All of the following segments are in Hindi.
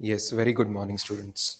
Yes, very good morning, students.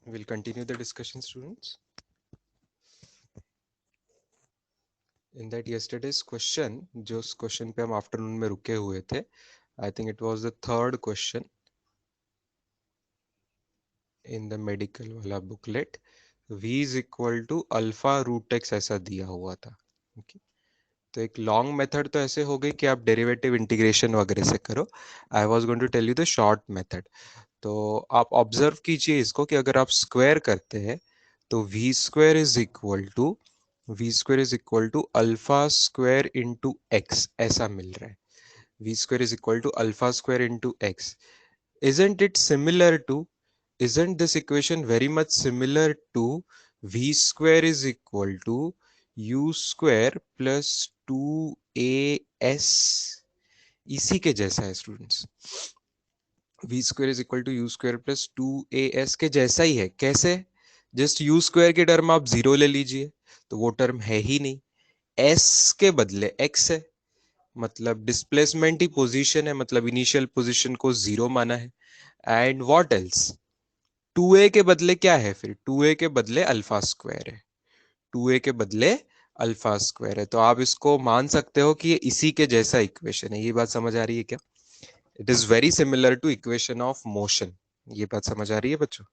We'll continue the discussion, students. In that yesterday's question, जिस question पे हम afternoon में रुके हुए थे, I think it was the third question in the medical वाला booklet. V is equal to alpha root x ऐसा दिया हुआ था. Okay. तो एक लॉन्ग मेथड तो ऐसे हो गई कि आप डेरिवेटिव इंटीग्रेशन वगैरह से करो. I was going to tell you the short method. तो आप ऑब्जर्व कीजिए इसको कि अगर आप स्क्वायर करते हैं तो v square is equal to alpha square into x ऐसा मिल रहा है। V square is equal to alpha square into x. isn't it similar to isn't this equation very much similar to v square is equal to u square plus 2as? इसी के जैसा है students. We square is equal to you square plus 2as के जैसा ही है। कैसे? जस्ट यू स्क्वायर के टर्म आप जीरो ले लीजिए, तो वो टर्म है ही नहीं। s के बदले x है, मतलब डिस्प्लेसमेंट ही पोजीशन है, मतलब इनिशियल पोजीशन को जीरो माना है। And what else? 2a के बदले क्या है फिर? 2a के बदले अल्फा स्क्वायर है। 2a के बदले अल्फा स्क्वायर है, तो आप इसको मान सकते हो कि ये इसी के जैसा इक्वेशन है। ये बात समझ आ रही है क्या? It is very similar to equation of motion. ये बात समझ आ रही है बच्चों?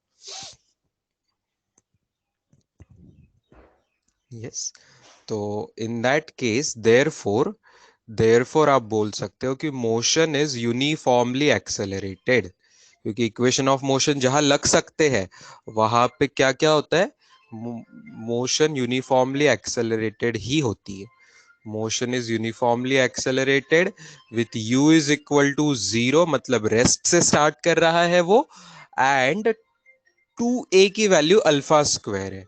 यस। तो इन दैट केस देयरफॉर आप बोल सकते हो कि मोशन इज यूनिफॉर्मली एक्सेलरेटेड, क्योंकि इक्वेशन ऑफ मोशन जहां लग सकते हैं वहां पे क्या क्या होता है? मोशन यूनिफॉर्मली एक्सेलरेटेड ही होती है। Motion is uniformly accelerated with u is equal to zero, मतलब रेस्ट से स्टार्ट कर रहा है वो। एंड 2a की वैल्यू अल्फा स्क्वायर है।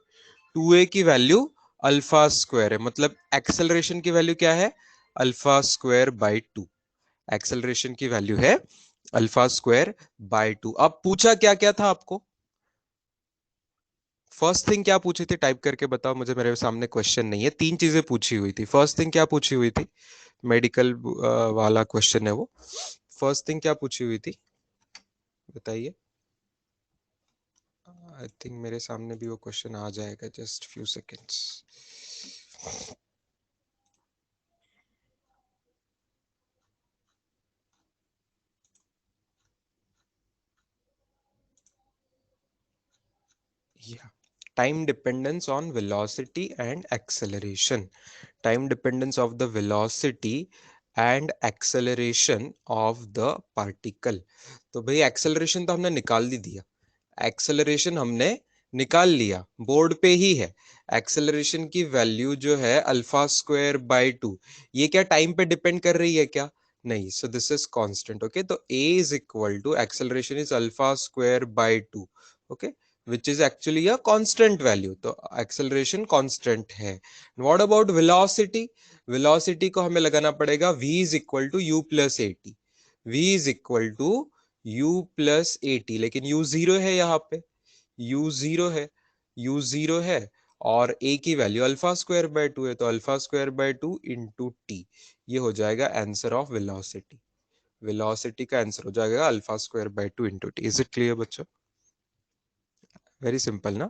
2a की वैल्यू अल्फा स्क्वायर है, मतलब एक्सेलरेशन की वैल्यू क्या है? Alpha square by to. Acceleration की वैल्यू है अल्फा स्क्वायर बाय टू। अब पूछा क्या क्या था आपको? फर्स्ट थिंग क्या पूछी थी? टाइप करके बताओ मुझे, मेरे सामने क्वेश्चन नहीं है। तीन चीजें पूछी हुई थी। फर्स्ट थिंग क्या पूछी हुई थी? मेडिकल वाला क्वेश्चन है वो। फर्स्ट थिंग क्या पूछी हुई थी बताइए। आई थिंक मेरे सामने भी वो क्वेश्चन आ जाएगा, just few seconds. Yeah. Time dependence on velocity and acceleration. Time dependence of the velocity and acceleration of the particle. तो भाई एक्सेलरेशन तो हमने निकाल दी दिया। एक्सेलरेशन हमने निकाल लिया, बोर्ड पे ही है। एक्सेलरेशन की वैल्यू जो है अल्फा स्क्वायर बाय टू। ये क्या टाइम पे डिपेंड कर रही है क्या? नहीं। So this is constant. Okay, तो a is equal to acceleration is alpha square by two. Okay, which is actually a constant value, तो acceleration constant है। what about velocity? velocity को हमें लगाना पड़ेगा v is equal to u plus at। v is equal to u plus at, लेकिन u जीरो है यहाँ पे। u जीरो है, u जीरो है, और a की value alpha square by to है, तो alpha square by two into T. ये हो जाएगा आंसर ऑफ वेलोसिटी। वेलोसिटी का आंसर हो जाएगा alpha square by two into T. Is it clear बच्चों? वेरी सिंपल ना?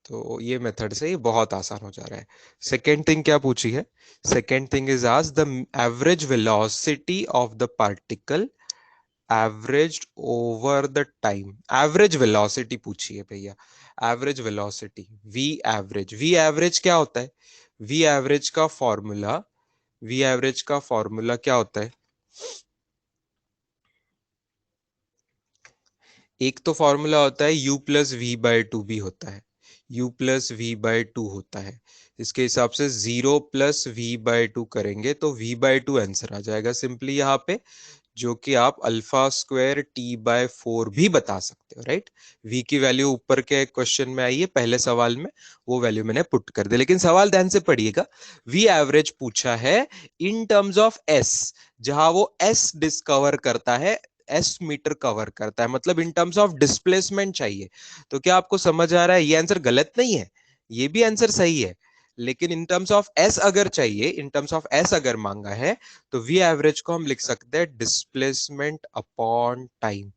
तो ये मेथड से ये बहुत आसान हो जा रहा है। सेकेंड थिंग क्या पूछी है? Second thing is as the average velocity of the particle averaged over the time. Average velocity पूछी है भैया। Average velocity, v average. V average क्या होता है? वी एवरेज का फॉर्मूला, वी एवरेज का फॉर्मूला क्या होता है? एक तो फॉर्मूला होता है u plus v by two भी होता है। u plus v by two होता है। इसके हिसाब से 0 प्लस वी बाय टू करेंगे तो v बाय टू आंसर आ जाएगा सिंपली यहाँ पे, जो कि आप alpha square T by four भी बता सकते हो। राइट? v की वैल्यू ऊपर के क्वेश्चन में आई है पहले सवाल में, वो वैल्यू मैंने पुट कर दी। लेकिन सवाल ध्यान से पढ़िएगा। v एवरेज पूछा है इन टर्म्स ऑफ s, जहां वो s डिस्कवर करता है, एस मीटर कवर करता है, मतलब इन टर्म्स ऑफ डिस्प्लेसमेंट चाहिए। तो क्या आपको समझ आ रहा है? ये आंसर गलत नहीं है, ये भी आंसर सही है। लेकिन इन टर्म्स ऑफ एस अगर चाहिए, इन टर्म्स ऑफ एस अगर मांगा है, तो वी एवरेज को हम लिख सकते हैं डिस्प्लेसमेंट अपॉन टाइम।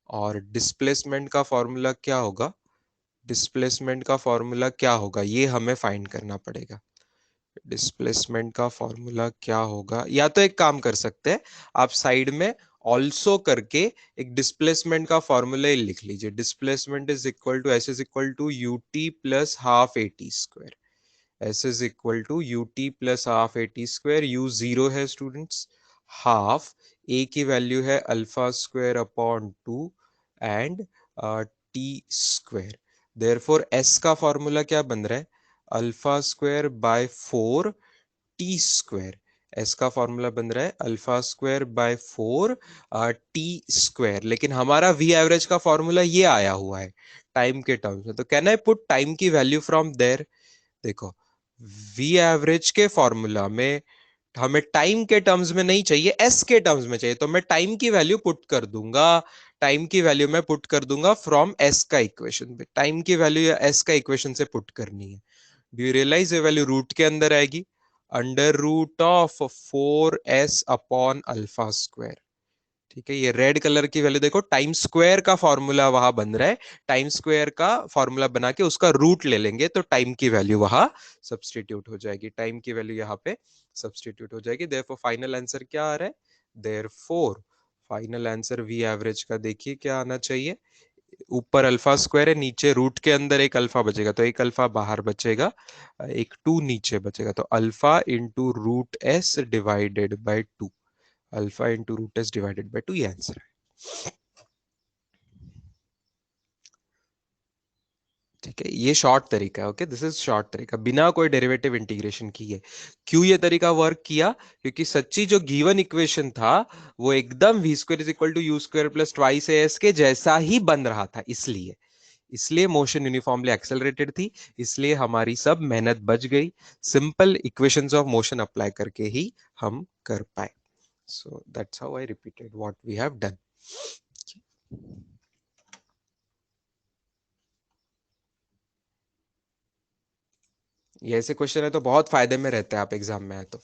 और डिस्प्लेसमेंट का फॉर्मूला क्या होगा? डिस्प्लेसमेंट का फॉर्मूला क्या होगा ये हमें फाइंड करना पड़ेगा। डिस्प्लेसमेंट का फॉर्मूला क्या होगा? या तो एक काम कर सकते हैं, आप साइड में ऑल्सो करके एक डिस्प्लेसमेंट का फॉर्मूला लिख लीजिए। Displacement is equal to s is equal to u t plus half A T square. S is equal to u t plus half A T square. U zero है स्टूडेंट्स, हाफ ए की वैल्यू है alpha square upon two, and t square. Therefore s का फॉर्मूला क्या बन रहा है, alpha square by 4 t square. S का फॉर्मूला बन रहा है alpha square by 4 t square. लेकिन हमारा वी एवरेज का फॉर्मूला ये आया हुआ है टाइम के टर्म्स में, तो कैन आई पुट टाइम की वैल्यू फ्रॉम देयर। देखो, वी एवरेज के फॉर्मूला में हमें टाइम के टर्म्स में नहीं चाहिए, एस के टर्म्स में चाहिए, तो मैं टाइम की वैल्यू पुट कर दूंगा। टाइम की वैल्यू मैं पुट कर दूंगा फ्रॉम एस का इक्वेशन पे। टाइम की वैल्यू या एस का इक्वेशन से पुट करनी है। डू यू रियलाइज ये वैल्यू रूट के अंदर आएगी, under root of 4s upon alpha square. ठीक है, ये रेड कलर की वैल्यू देखो, टाइम स्क्वायर का फॉर्मूला वहां बन रहा है। टाइम स्क्वायर का फॉर्मूला बना के उसका रूट ले लेंगे तो टाइम की वैल्यू वहां सब्सटीट्यूट हो जाएगी। टाइम की वैल्यू यहाँ पे सब्सटीट्यूट हो जाएगी। देयरफॉर फाइनल आंसर क्या आ रहा है, therefore final answer v average का देखिए क्या आना चाहिए। ऊपर अल्फा स्क्वायर है, नीचे रूट के अंदर एक अल्फा बचेगा, तो एक अल्फा बाहर बचेगा, एक 2 नीचे बचेगा, तो alpha into root s divided by 2। Alpha into root s divided by 2, ये आंसर है। ठीक है, ये शॉर्ट तरीका है। ओके, दिस इज शॉर्ट तरीका बिना कोई डेरिवेटिव इंटीग्रेशन किए। क्यों ये तरीका वर्क किया, क्योंकि सच्ची जो गिवन इक्वेशन था वो एकदम v square is equal to you square plus twice a s के जैसा ही बन रहा था, इसलिए इसलिए मोशन यूनिफॉर्मली एक्सेलरेटेड थी, इसलिए हमारी सब मेहनत बच गई। Simple equations of motion apply करके ही हम कर पाए। So that's how I repeated what we have done. ये ऐसे क्वेश्चन है तो बहुत फायदे में रहते हैं आप एग्जाम में है तो।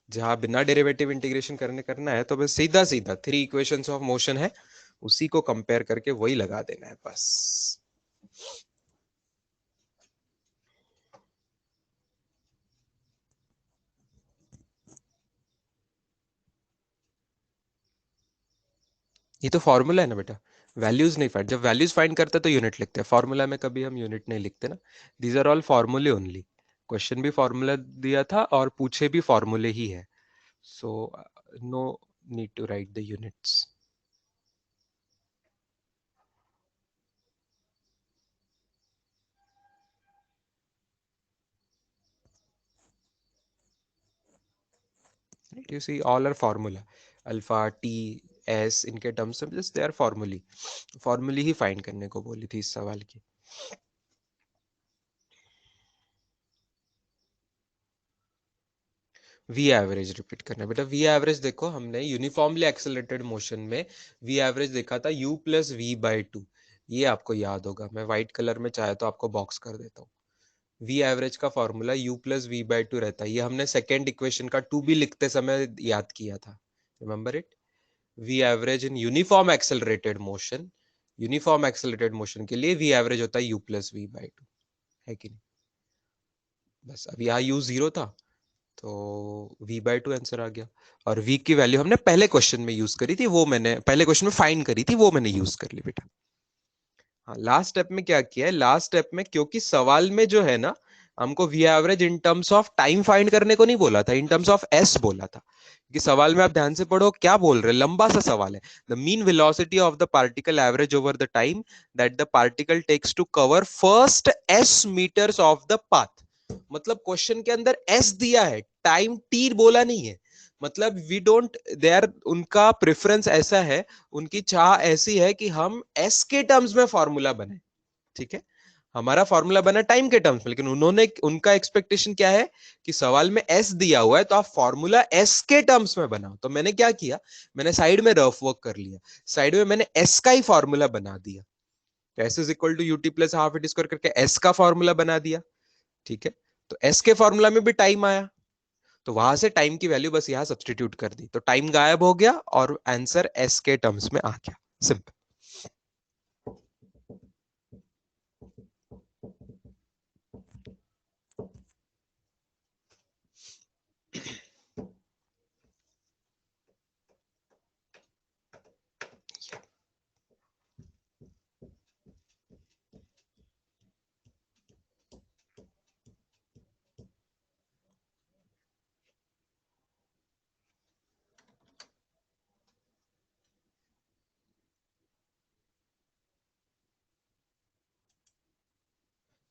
जहां बिना डेरिवेटिव इंटीग्रेशन करना है तो बस सीधा सीधा 3 इक्वेशंस ऑफ मोशन है, उसी को कंपेयर करके वही लगा देना है बस। ये तो फॉर्मूला है ना बेटा, वैल्यूज नहीं फाइंड। जब वैल्यूज फाइंड करते हैं तो यूनिट लिखते हैं, फॉर्मूला में कभी हम यूनिट नहीं लिखते ना। दीज आर ऑल फॉर्मूले ओनली। क्वेश्चन भी फॉर्मूला दिया था और पूछे भी फॉर्मूले ही है, so no need to write the units. You see all are formula, alpha t s इनके टर्म्स में just they are formulae. Formulae ही फाइंड करने को बोली थी इस सवाल की। वी एवरेज रिपीट करना है बेटा। वी एवरेज देखो, हमने यूनिफॉर्मली एक्सेलरेटेड मोशन में वी एवरेज देखा था u प्लस वी बाई 2। ये आपको याद होगा, मैं व्हाइट कलर में चाहे तो आपको बॉक्स कर देता हूँ। वी एवरेज का formula u plus we by 2 रहता है। ये हमने सेकेंड इक्वेशन का 2 भी लिखते समय याद किया था, remember it. V average in uniform accelerated motion, uniform accelerated motion के लिए वी एवरेज होता है u प्लस वी बाई 2, है कि नहीं। बस अब यहाँ u 0 था तो v बाई 2 आंसर आ गया। और v की वैल्यू हमने पहले क्वेश्चन में यूज करी थी, वो मैंने पहले क्वेश्चन में फाइंड करी थी, वो मैंने यूज कर ली बेटा। हाँ, लास्ट स्टेप में क्या किया है, लास्ट स्टेप में क्योंकि सवाल में जो है ना, हमको v average in terms of time find करने को नहीं बोला था, इन टर्म्स ऑफ एस बोला था। कि सवाल में आप ध्यान से पढ़ो क्या बोल रहे हैं, लंबा सा सवाल है। The mean velocity of the particle average over the time that the particle takes to cover first s metres of the path. मतलब क्वेश्चन के अंदर एस दिया है, टाइम टी बोला नहीं है। मतलब वी डोंट देयर, उनका प्रेफरेंस ऐसा है, उनकी चाह ऐसी है कि हम एस के टर्म्स में फॉर्मूला बने। ठीक है, हमारा फॉर्मूला बना टाइम के टर्म्स में, लेकिन उन्होंने, उनका एक्सपेक्टेशन क्या है कि सवाल में एस दिया हुआ है तो आप फॉर्मूला एस के टर्म्स में बनाओ। तो मैंने क्या किया, मैंने साइड में रफ वर्क कर लिया, साइड में मैंने एस का ही फॉर्मूला बना दिया। तो S is equal to UT plus half it square करके एस का फॉर्मूला बना दिया। ठीक है, तो एस के फॉर्मूला में भी टाइम आया, तो वहां से टाइम की वैल्यू बस यहां सब्सटीट्यूट कर दी, तो टाइम गायब हो गया और आंसर एस के टर्म्स में आ गया। Simple.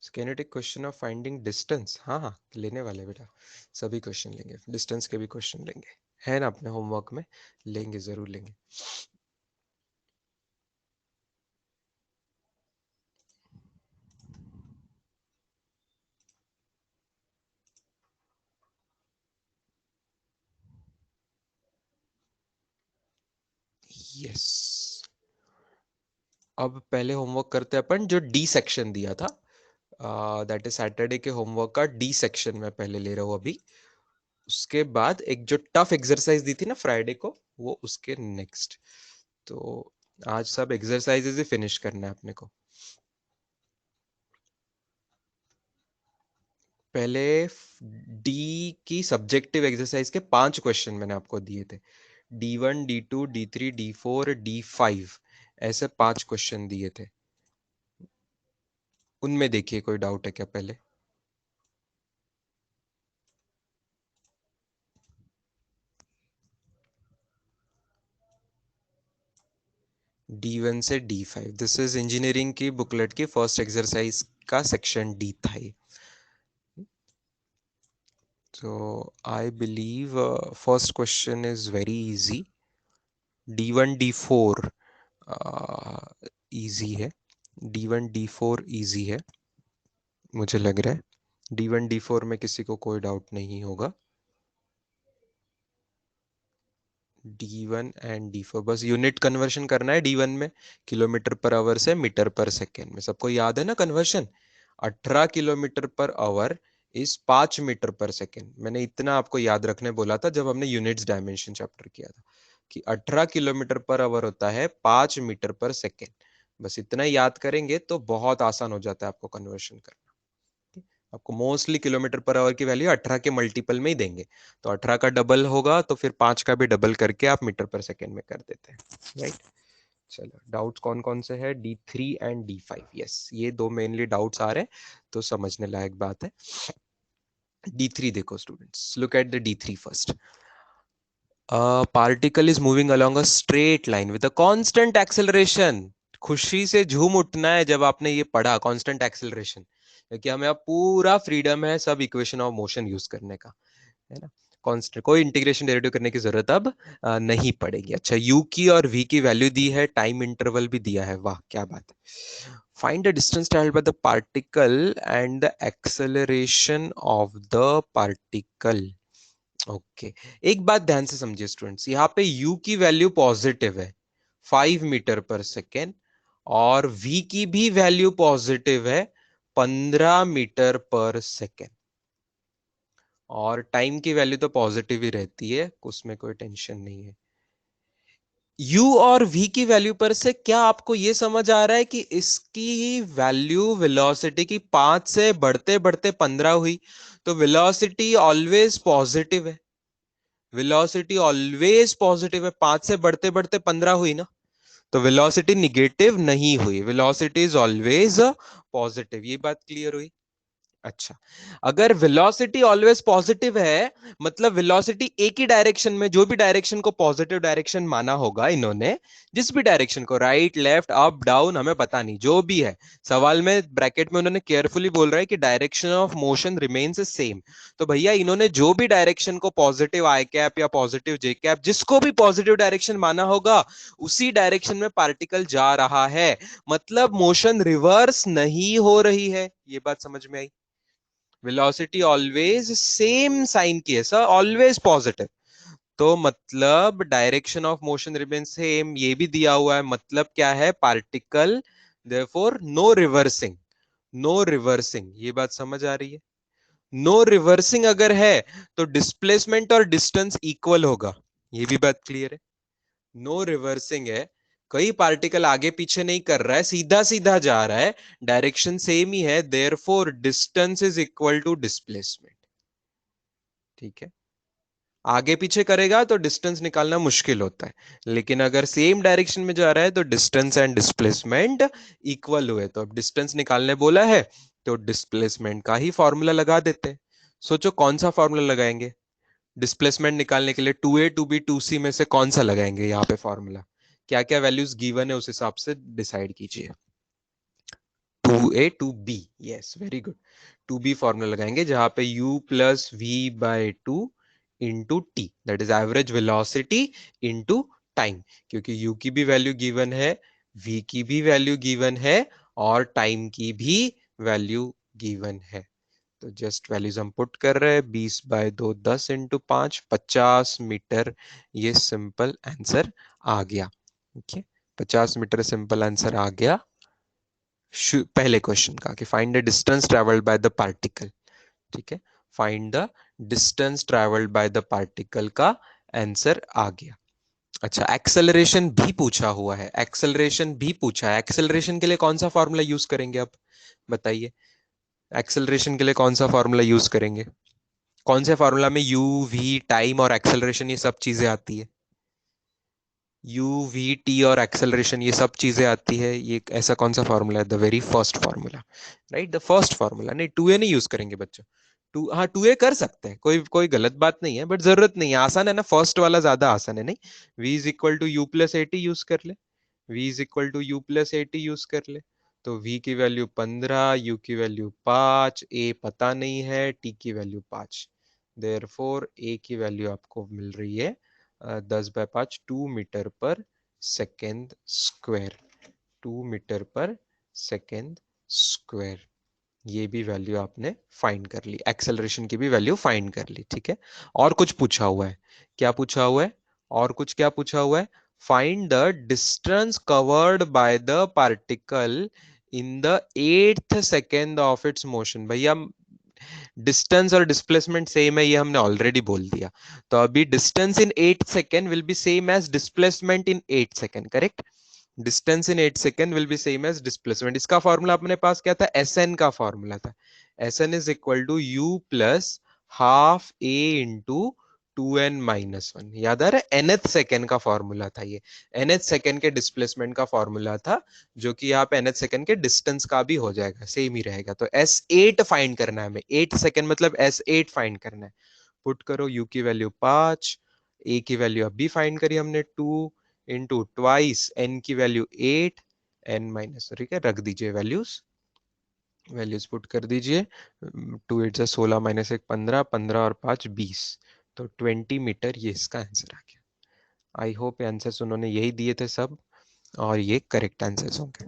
Can you take question of finding distance? हाँ हाँ, लेने वाले बेटा, सभी क्वेश्चन लेंगे, डिस्टेंस के भी क्वेश्चन लेंगे, है ना अपने होमवर्क में, लेंगे, जरूर लेंगे। यस, अब पहले होमवर्क करते हैं अपन जो डी सेक्शन दिया था, दैट इज सैटरडे के होमवर्क का डी सेक्शन मैं पहले ले रहा हूँ अभी। उसके बाद एक जो टफ एक्सरसाइज दी थी ना फ्राइडे को, वो उसके नेक्स्ट। तो आज सब एक्सरसाइजेज ही फिनिश करना है अपने को। पहले डी की सब्जेक्टिव एक्सरसाइज के 5 क्वेश्चन मैंने आपको दिए थे, D1, D2, D3, D4, D5, ऐसे 5 क्वेश्चन दिए थे। उनमें देखिए कोई डाउट है क्या? पहले D1 से D5, दिस इज इंजीनियरिंग की बुकलेट की फर्स्ट एक्सरसाइज का सेक्शन डी था ये। तो I believe first question is very easy. D1 D4 easy है, D1 D4 इजी है, मुझे लग रहा है D1 D4 में किसी को कोई डाउट नहीं होगा। D1 एंड D4 बस यूनिट कन्वर्शन करना है D1 में, किलोमीटर पर आवर से मीटर पर सेकेंड में। सबको याद है ना conversion? 18 kilometre per hour is 5 metre per second. मैंने इतना आपको याद रखने बोला था जब हमने यूनिट्स डायमेंशन चैप्टर किया था, कि 18 किलोमीटर पर आवर होता है 5 मीटर पर सेकेंड। बस इतना याद करेंगे तो बहुत आसान हो जाता है आपको कन्वर्शन करना। आपको मोस्टली किलोमीटर पर आवर की वैल्यू 18 के मल्टीपल में ही देंगे, तो 18 का डबल होगा तो फिर 5 का भी डबल करके आप मीटर पर सेकेंड में कर देते हैं, राइट। चलो, डाउट्स कौन कौन से हैं? D3 एंड D5, यस, ये दो मेनली डाउट्स आ रहे हैं, तो समझने लायक बात है। D3 देखो students, look at the D3 first. Particle is moving along a straight line with a constant acceleration. खुशी से झूम उठना है जब आपने ये पढ़ा कांस्टेंट एक्सेलरेशन, क्योंकि हमें अब पूरा फ्रीडम है सब इक्वेशन ऑफ मोशन यूज करने का, है ना। कांस्टेंट, कोई इंटीग्रेशन डेरिवेटिव करने की जरूरत अब नहीं पड़ेगी। अच्छा, u की और v की वैल्यू दी है, टाइम इंटरवल भी दिया है, वाह क्या बात है। Find the distance travelled bye the particle and the acceleration of the particle. Okay, एक बात ध्यान से समझिए स्टूडेंट्स, यहाँ पे u की वैल्यू पॉजिटिव है 5 मीटर पर सेकेंड, और v की भी वैल्यू पॉजिटिव है 15 मीटर पर सेकेंड, और टाइम की वैल्यू तो पॉजिटिव ही रहती है, उसमें कोई टेंशन नहीं है। u और v की वैल्यू पर से क्या आपको यह समझ आ रहा है कि इसकी वैल्यू वेलोसिटी की 5 से बढ़ते बढ़ते 15 हुई? तो वेलोसिटी ऑलवेज पॉजिटिव है, वेलोसिटी ऑलवेज पॉजिटिव है, 5 से बढ़ते बढ़ते 15 हुई ना, तो वेलोसिटी निगेटिव नहीं हुई, वेलोसिटी इज ऑलवेज पॉजिटिव। ये बात क्लियर हुई? अच्छा, अगर वेलोसिटी ऑलवेज पॉजिटिव है, मतलब वेलोसिटी एक ही डायरेक्शन में, जो भी डायरेक्शन को पॉजिटिव डायरेक्शन माना होगा इन्होंने, जिस भी डायरेक्शन को, राइट लेफ्ट अप डाउन हमें पता नहीं, जो भी है, सवाल में ब्रैकेट में उन्होंने केयरफुली बोल रहा है कि direction of motion remains same. तो भैया इन्होंने जो भी डायरेक्शन को पॉजिटिव आई कैप या पॉजिटिव जे कैप, जिसको भी पॉजिटिव डायरेक्शन माना होगा, उसी डायरेक्शन में पार्टिकल जा रहा है, मतलब मोशन रिवर्स नहीं हो रही है। ये बात समझ में आई? वेलोसिटी ऑलवेज सेम साइन की है सर, ऑलवेज पॉजिटिव, तो मतलब direction of motion remain same, ये भी दिया हुआ है, मतलब क्या है? Particle, therefore no reversing, no reversing. ये बात समझ आ रही है? नो रिवर्सिंग अगर है तो डिस्प्लेसमेंट और डिस्टेंस इक्वल होगा, ये भी बात क्लियर है। नो रिवर्सिंग है, कई पार्टिकल आगे पीछे नहीं कर रहा है, सीधा सीधा जा रहा है, डायरेक्शन सेम ही है, therefore distance is equal to displacement. ठीक है, आगे पीछे करेगा तो डिस्टेंस निकालना मुश्किल होता है, लेकिन अगर सेम डायरेक्शन में जा रहा है तो डिस्टेंस एंड डिस्प्लेसमेंट इक्वल हुए, तो अब डिस्टेंस निकालने बोला है तो डिस्प्लेसमेंट का ही फॉर्मूला लगा देते हैं। सोचो कौन सा फॉर्मूला लगाएंगे डिस्प्लेसमेंट निकालने के लिए? 2a 2b 2c में से कौन सा लगाएंगे यहाँ पे फॉर्मूला? क्या क्या वैल्यूज गिवन है उस हिसाब से डिसाइड कीजिए। 2a 2b, yes very good. 2b formula लगाएंगे जहां पे u plus v by two into t, that is average velocity into time, क्योंकि u की भी वैल्यू गिवन है, v की भी वैल्यू गिवन है, और टाइम की भी वैल्यू गिवन है। तो जस्ट वैल्यूज हम पुट कर रहे हैं, 20/2 10 इंटू 5 50 मीटर, ये सिंपल आंसर आ गया। ओके, 50 मीटर सिंपल आंसर आ गया पहले क्वेश्चन का, कि find the distance travelled by the particle. ठीक है, find the distance travelled by the particle का आंसर आ गया। अच्छा, एक्सेलरेशन भी पूछा हुआ है, एक्सेलरेशन भी पूछा है। एक्सेलरेशन के लिए कौन सा फॉर्मूला यूज करेंगे आप बताइए? एक्सेलरेशन के लिए कौन सा फॉर्मूला यूज करेंगे? कौन से फॉर्मूला में यू वी टाइम और एक्सेलरेशन ये सब चीजें आती है? यू वी टी और एक्सेलरेशन ये सब चीजें आती है, ये ऐसा कौन सा फॉर्मूला है? The very first formula, right, the first formula. नहीं, 2a नहीं यूज करेंगे बच्चों। टू, हाँ 2a कर सकते हैं, कोई कोई गलत बात नहीं है, बट जरूरत नहीं है, आसान है ना, फर्स्ट वाला ज्यादा आसान है। नहीं, v is equal to you plus a t use कर ले, v is equal to you plus a t use कर ले। तो v की वैल्यू 15, u की वैल्यू 5, a पता नहीं है, t की वैल्यू 5, देयरफॉर a की वैल्यू आपको मिल रही है 10/5 2 metre per second square, 2 metre per second square. ये भी वैल्यू आपने फाइंड कर ली, एक्सेलरेशन की भी वैल्यू फाइंड कर ली। ठीक है, और कुछ पूछा हुआ है, क्या पूछा हुआ है? और कुछ क्या पूछा हुआ है? Find the distance covered by the particle in the 8th second of its motion. भैया डिस्टेंस और डिस्प्लेसमेंट सेम है, ये हमने ऑलरेडी बोल दिया। तो अभी distance in 8 second will be same as displacement in 8 second, correct? Distance in 8 second will be same as displacement. इसका फॉर्मूला अपने पास क्या था? एस एन का फॉर्मूला था। S N is equal to you plus half a into 2n-1। याद आ रहा है? nth सेकेंड का फॉर्मूला था ये, nth सेकेंड के डिस्प्लेसमेंट का फॉर्मूला था, जो कि यहाँ पे nth सेकेंड के डिस्टेंस का भी हो जाएगा, सेम ही रहेगा। तो S8 फाइंड करना है हमें, 8 सेकेंड मतलब S8 फाइंड करना है। पुट करो, u की वैल्यू 5, a की वैल्यू अभी फाइंड करी हमने 2 इंटू ट्वाइस n की वैल्यू 8, n-, ठीक है, रख दीजिए वैल्यूज, वैल्यूज पुट कर दीजिए। 2 8 16 -1 15, 15 और 5 20, तो 20 मीटर, ये इसका आंसर आ गया। आई होप आंसर्स उन्होंने यही दिए थे सब, और ये करेक्ट आंसर्स होंगे।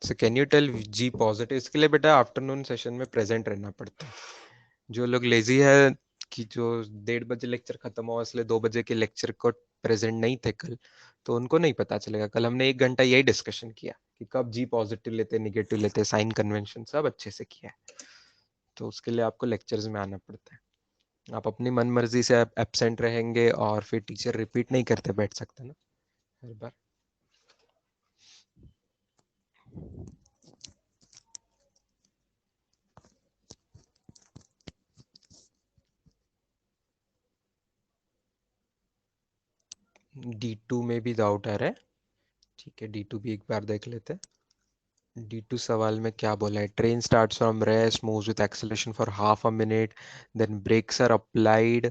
So can you tell G positive? इसके लिए बेटा आफ्टरनून सेशन में प्रेजेंट रहना पड़ता है। जो लोग लेजी है कि जो 1:30 बजे लेक्चर खत्म हुआ इसलिए 2 बजे के लेक्चर को प्रेजेंट नहीं थे कल, तो उनको नहीं पता चलेगा। कल हमने 1 घंटा यही डिस्कशन किया कि कब जी पॉजिटिव लेते, निगेटिव लेते, साइन कन्वेंशन सब अच्छे से किया है। तो उसके लिए आपको लेक्चर्स में आना पड़ता है। आप अपनी मन मर्जी से एब्सेंट रहेंगे और फिर टीचर रिपीट नहीं करते बैठ सकते ना हर बार। D2 में भी डाउट आ रहा है, ठीक है, D2 भी एक बार देख लेते हैं। D2 सवाल में क्या बोला है? Train starts from rest, moves with acceleration for half a minute, then brakes are applied,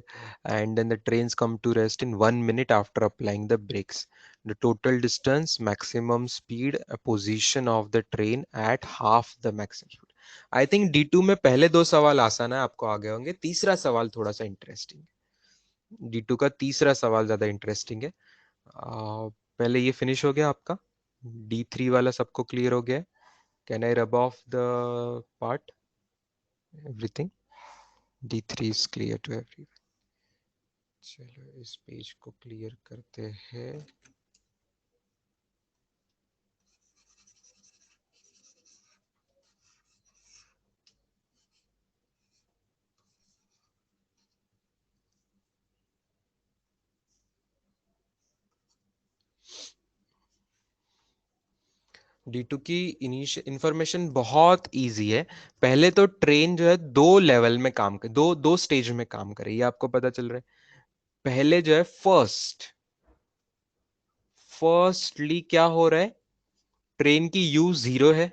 and then the trains come to rest in 1 minute after applying the brakes. The total distance, maximum speed, position of the train at half the maximum speed. I think D2 में पहले 2 सवाल आसान है, आपको आगे होंगे। तीसरा सवाल थोड़ा सा इंटरेस्टिंग है, D2 का तीसरा सवाल ज्यादा इंटरेस्टिंग है। पहले ये फिनिश हो गया आपका, D3 वाला सबको क्लियर हो गया? Can I rub off the part? Everything? D3 is clear to everyone. चलो इस पेज को क्लियर करते हैं। D2 की इंफॉर्मेशन बहुत इजी है। पहले तो ट्रेन जो है 2 लेवल में काम कर, दो स्टेज में काम करे, ये आपको पता चल रहा है। पहले जो है फर्स्टली क्या हो रहा है? ट्रेन की U 0 है,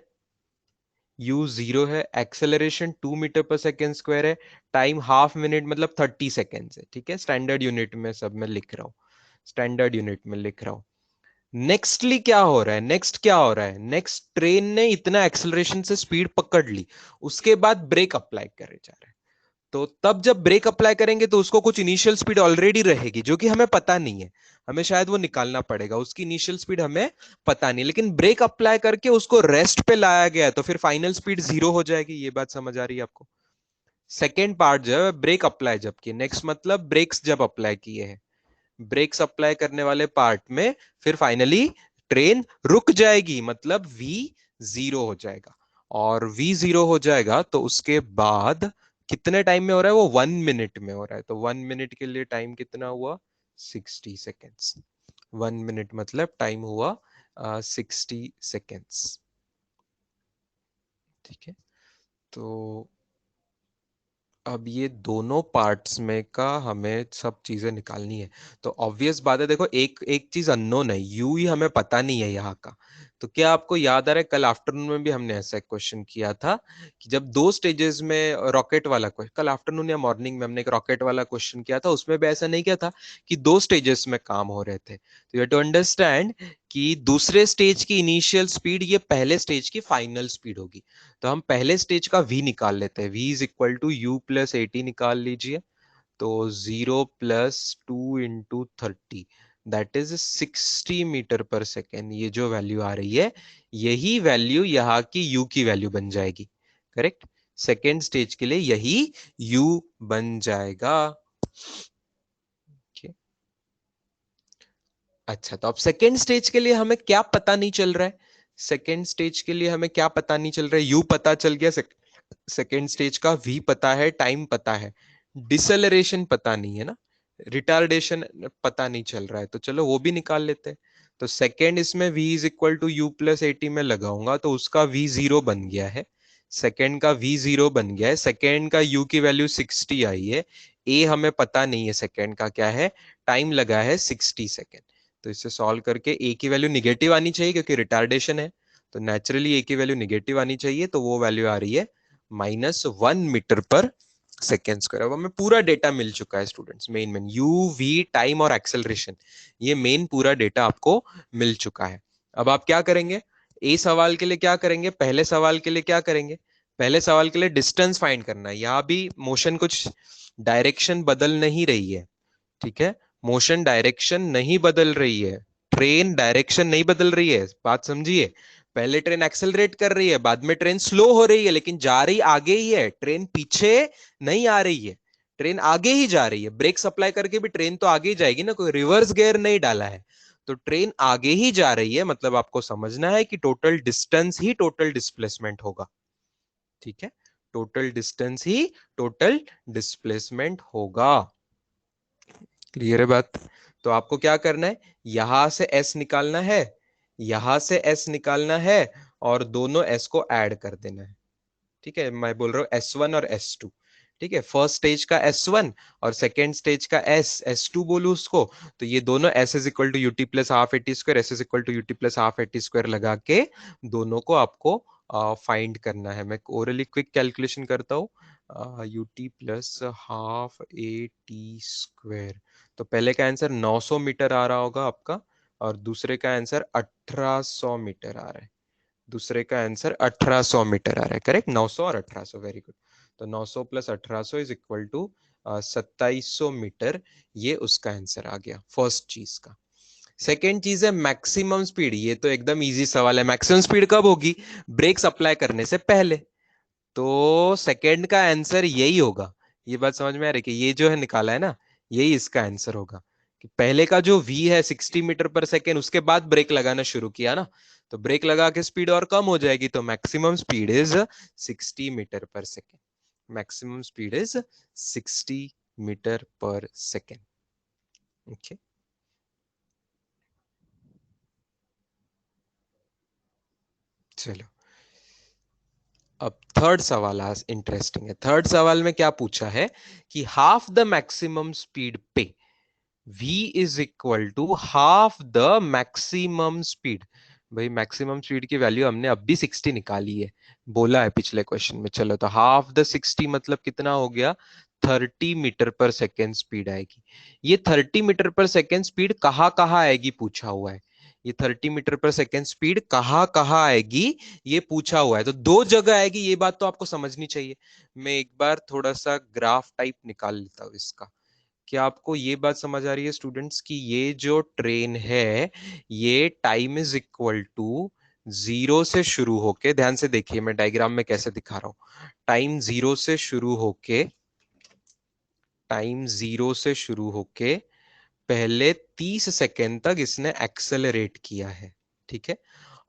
U 0 है, acceleration 2 metre per second square है, टाइम हाफ मिनट मतलब 30 सेकेंड है, ठीक है, स्टैंडर्ड यूनिट में सब मैं लिख रहा हूँ। स्टैंडर्ड यूनिट में लिख रहा हूं। नेक्स्टली क्या हो रहा है, नेक्स्ट क्या हो रहा है, नेक्स्ट ट्रेन ने इतना एक्सेलरेशन से स्पीड पकड़ ली, उसके बाद ब्रेक अप्लाई करे जा रहे हैं। तो तब जब ब्रेक अप्लाई करेंगे तो उसको कुछ इनिशियल स्पीड ऑलरेडी रहेगी जो कि हमें पता नहीं है, हमें शायद वो निकालना पड़ेगा, उसकी इनिशियल स्पीड हमें पता नहीं, लेकिन ब्रेक अप्लाई करके उसको रेस्ट पे लाया गया है तो फिर फाइनल स्पीड 0 हो जाएगी। ये बात समझ आ रही है आपको? सेकेंड पार्ट जो है ब्रेक अप्लाई जब किए, नेक्स्ट मतलब ब्रेक्स जब अप्लाई किए हैं, ब्रेक्स अप्लाई करने वाले पार्ट में फिर फाइनली ट्रेन रुक जाएगी, मतलब वी 0 हो जाएगा। और वी 0 हो जाएगा तो उसके बाद कितने टाइम में हो रहा है वो, 1 मिनट में हो रहा है। तो 1 मिनट के लिए टाइम कितना हुआ, 60 सेकेंड्स। 1 मिनट मतलब टाइम हुआ 60 सेकेंड्स। ठीक है, तो अब ये दोनों पार्ट्स में का हमें सब चीजें निकालनी है। तो ऑब्वियस बात है, देखो एक एक चीज अननोन है, यू ही हमें पता नहीं है यहाँ का। तो क्या आपको याद आ रहा है कल आफ्टरनून में भी हमने ऐसा एक क्वेश्चन किया था कि जब दो स्टेजेस में रॉकेट वाला क्वेश्चन, कल आफ्टरनून या मॉर्निंग में हमने एक रॉकेट वाला क्वेश्चन किया था, उसमें भी ऐसा नहीं किया था कि दो स्टेजेस में काम हो रहे थे। तो यू हैव टू अंडरस्टैंड कि दूसरे स्टेज की इनिशियल स्पीड ये पहले स्टेज की फाइनल स्पीड होगी। तो हम पहले स्टेज का v निकाल लेते हैं, v is equal to you plus 80 निकाल लीजिए। तो 0 + 2 × 30 that is 60 metre per second. ये जो वैल्यू आ रही है यही वैल्यू यहाँ की u की वैल्यू बन जाएगी। करेक्ट, सेकेंड स्टेज के लिए यही u बन जाएगा। okay. अच्छा, तो अब सेकेंड स्टेज के लिए हमें क्या पता नहीं चल रहा है, सेकेंड स्टेज के लिए हमें क्या पता नहीं चल रहा है, u पता चल गया, सेकेंड स्टेज का v पता है, टाइम पता है, डिसेलरेशन पता नहीं है ना, रिटार्डेशन पता नहीं चल रहा है, तो चलो वो भी निकाल लेते हैं। तो सेकेंड इसमें v is equal to you plus 80 में लगाऊंगा तो उसका v 0 बन गया है, सेकेंड का v 0 बन गया है, सेकेंड का u की वैल्यू 60 आई है, a हमें पता नहीं है सेकेंड का क्या है, टाइम लगा है 60 सेकेंड। तो इसे सॉल्व करके a की वैल्यू निगेटिव आनी चाहिए क्योंकि रिटार्डेशन है, तो नेचुरली a की वैल्यू निगेटिव आनी चाहिए, तो वो वैल्यू आ रही है -1 मीटर पर सेकेंड स्क्वायर। अब हमें पूरा डेटा मिल चुका है students, main U V time और एक्सेलरेशन, ये मेन पूरा डेटा आपको मिल चुका है। अब आप क्या करेंगे, ए सवाल के लिए क्या करेंगे, पहले सवाल के लिए क्या करेंगे, पहले सवाल के लिए डिस्टेंस फाइंड करना है। यहां भी मोशन कुछ डायरेक्शन बदल नहीं रही है, ठीक है, मोशन डायरेक्शन नहीं बदल रही है, ट्रेन डायरेक्शन नहीं बदल रही है, बात समझिए। पहले ट्रेन एक्सेलरेट कर रही है, बाद में ट्रेन स्लो हो रही है, लेकिन जा रही आगे ही है, ट्रेन पीछे नहीं आ रही है, ट्रेन आगे ही जा रही है। ब्रेक अप्लाई करके भी ट्रेन तो आगे ही जाएगी ना, कोई रिवर्स गियर नहीं डाला है, तो ट्रेन आगे ही जा रही है, मतलब आपको समझना है कि टोटल डिस्टेंस ही टोटल डिस्प्लेसमेंट होगा। ठीक है, टोटल डिस्टेंस ही टोटल डिस्प्लेसमेंट होगा। क्लियर है बात? तो आपको क्या करना है, यहां से s निकालना है, यहां से s निकालना है, और दोनों s को ऐड कर देना है। ठीक है, मैं बोल रहा हूं S1 और S2। ठीक है, फर्स्ट स्टेज का S1 और सेकेंड स्टेज का S2 बोलू उसको, तो ये दोनों S is equal to UT plus half A T square, S is equal to UT plus half A T square लगा के दोनों को आपको फाइंड करना है। मैं ओरली क्विक कैलकुलेशन करता हूँ, UT plus half A T square. तो पहले का आंसर 900 मीटर आ रहा होगा आपका, और दूसरे का आंसर 1800 मीटर आ रहा है, दूसरे का आंसर 1800 मीटर आ रहा है। करेक्ट, 900 और 1800, वेरी गुड। तो 900 + 1800 इज इक्वल टू 2700 मीटर, ये उसका आंसर आ गया फर्स्ट चीज का। सेकेंड चीज है मैक्सिमम स्पीड, ये तो एकदम इजी सवाल है, मैक्सिमम स्पीड कब होगी, ब्रेक्स अप्लाई करने से पहले। तो सेकेंड का आंसर यही होगा। ये बात समझ में आ रही है कि ये जो है निकाला है ना, यही इसका आंसर होगा, कि पहले का जो v है 60 मीटर पर सेकेंड, उसके बाद ब्रेक लगाना शुरू किया ना, तो ब्रेक लगा के स्पीड और कम हो जाएगी, तो maximum speed is 60 metre per second, maximum speed is 60 metre per second. Okay, चलो अब थर्ड सवाल आज इंटरेस्टिंग है। थर्ड सवाल में क्या पूछा है कि हाफ द मैक्सिमम स्पीड पे v is equal to half the maximum speed. भाई मैक्सिमम स्पीड की वैल्यू हमने अब भी 60 निकाली है, बोला है पिछले क्वेश्चन में। चलो, तो हाफ द 60 मतलब कितना हो गया, 30 मीटर पर सेकेंड स्पीड आएगी। ये 30 मीटर पर सेकेंड स्पीड कहाँ कहाँ आएगी पूछा हुआ है। ये 30 मीटर पर सेकेंड स्पीड कहाँ कहाँ आएगी ये पूछा हुआ है, तो दो जगह आएगी, ये बात तो आपको समझनी चाहिए। मैं एक बार थोड़ा सा ग्राफ टाइप निकाल लेता हूँ इसका। क्या आपको ये बात समझ आ रही है स्टूडेंट्स की ये जो ट्रेन है ये time is equal to zero से शुरू होके, ध्यान से देखिए मैं डायग्राम में कैसे दिखा रहा हूं। टाइम जीरो से शुरू होके पहले 30 सेकेंड तक इसने एक्सेलरेट किया है, ठीक है।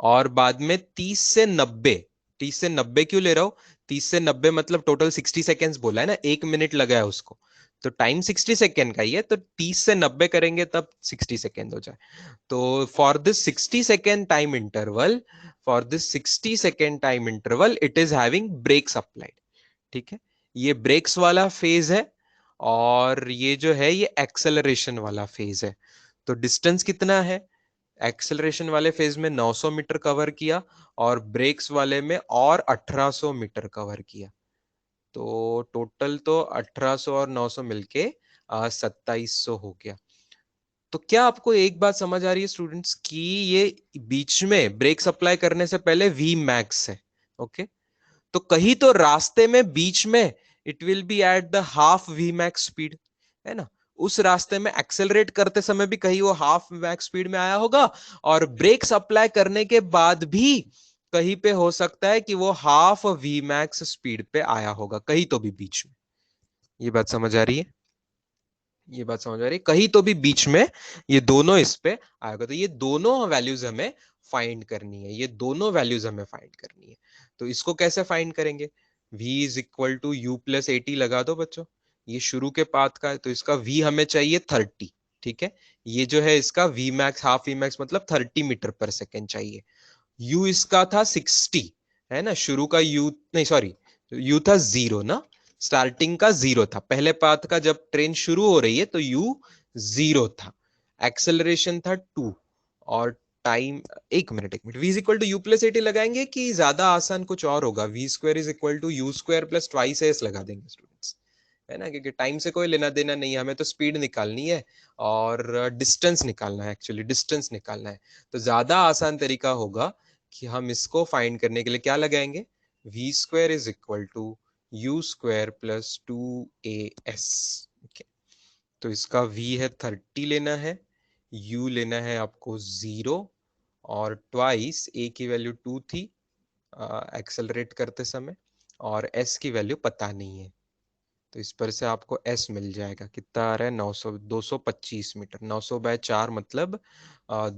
और बाद में 30 से 90 क्यों ले रहा हूं? 30 से 90 मतलब टोटल 60 सेकेंड्स बोला है ना, 1 मिनट लगा है उसको, तो टाइम 60 सेकेंड का ही है, तो 30 से 90 करेंगे तब 60 सेकेंड हो जाए। तो for this 60 second time interval it is having brakes applied, ठीक है। ये ब्रेक्स वाला फेज है और ये जो है ये एक्सेलरेशन वाला फेज है। तो डिस्टेंस कितना है? एक्सेलरेशन वाले फेज में 900 मीटर कवर किया और ब्रेक्स वाले में और 1800 मीटर कवर किया। तो टोटल तो 1800 और 900 मिलके 2700 हो गया। तो क्या आपको एक बात समझ आ रही है स्टूडेंट्स की ये बीच में ब्रेक्स अप्लाई करने से पहले वी मैक्स है, ओके। तो कहीं तो रास्ते में बीच में it will be at the half V max speed, है ना। उस रास्ते में एक्सेलरेट करते समय भी कहीं वो हाफ मैक्स स्पीड में आया होगा, और ब्रेक्स अप्लाई करने के बाद भी कहीं पे हो सकता है कि वो हाफ वी मैक्स स्पीड पे आया होगा, कहीं तो भी बीच में। ये बात समझ आ रही है? ये बात समझ आ रही है? कहीं तो भी बीच में ये दोनों इस पे आएगा, तो ये दोनों वैल्यूज हमें फाइंड करनी है, ये दोनों वैल्यूज हमें फाइंड करनी है। तो इसको कैसे फाइंड करेंगे? v is equal to you plus A T लगा दो बच्चों। ये शुरू के पाथ का है तो इसका v हमें चाहिए 30, ठीक है। ये जो है इसका v max, half v max मतलब 30 मीटर पर सेकेंड चाहिए। u इसका था 60, है ना, शुरू का u नहीं सॉरी, u था 0 ना, स्टार्टिंग का 0 था, पहले पाथ का जब ट्रेन शुरू हो रही है तो u 0 था। एक्सेलरेशन था 2 और टाइम, एक minute v is equal to you plus A T लगाएंगे कि ज्यादा आसान कुछ और होगा, V square is equal to you square plus twice S लगा देंगे स्टूडेंट्स, है ना, क्योंकि टाइम से कोई लेना देना नहीं है, हमें तो स्पीड निकालनी है और डिस्टेंस निकालना है, एक्चुअली डिस्टेंस निकालना है। तो ज्यादा आसान तरीका होगा कि हम इसको फाइंड करने के लिए क्या लगाएंगे, V square is equal to you square plus 2as। तो इसका v है 30 लेना है, u लेना है आपको 0 और ट्वाइस a की वैल्यू 2 थी एक्सेलरेट करते समय, और s की वैल्यू पता नहीं है, तो इस पर से आपको s मिल जाएगा। कितना आ रहा है? 900, 225 मीटर, 900/4 मतलब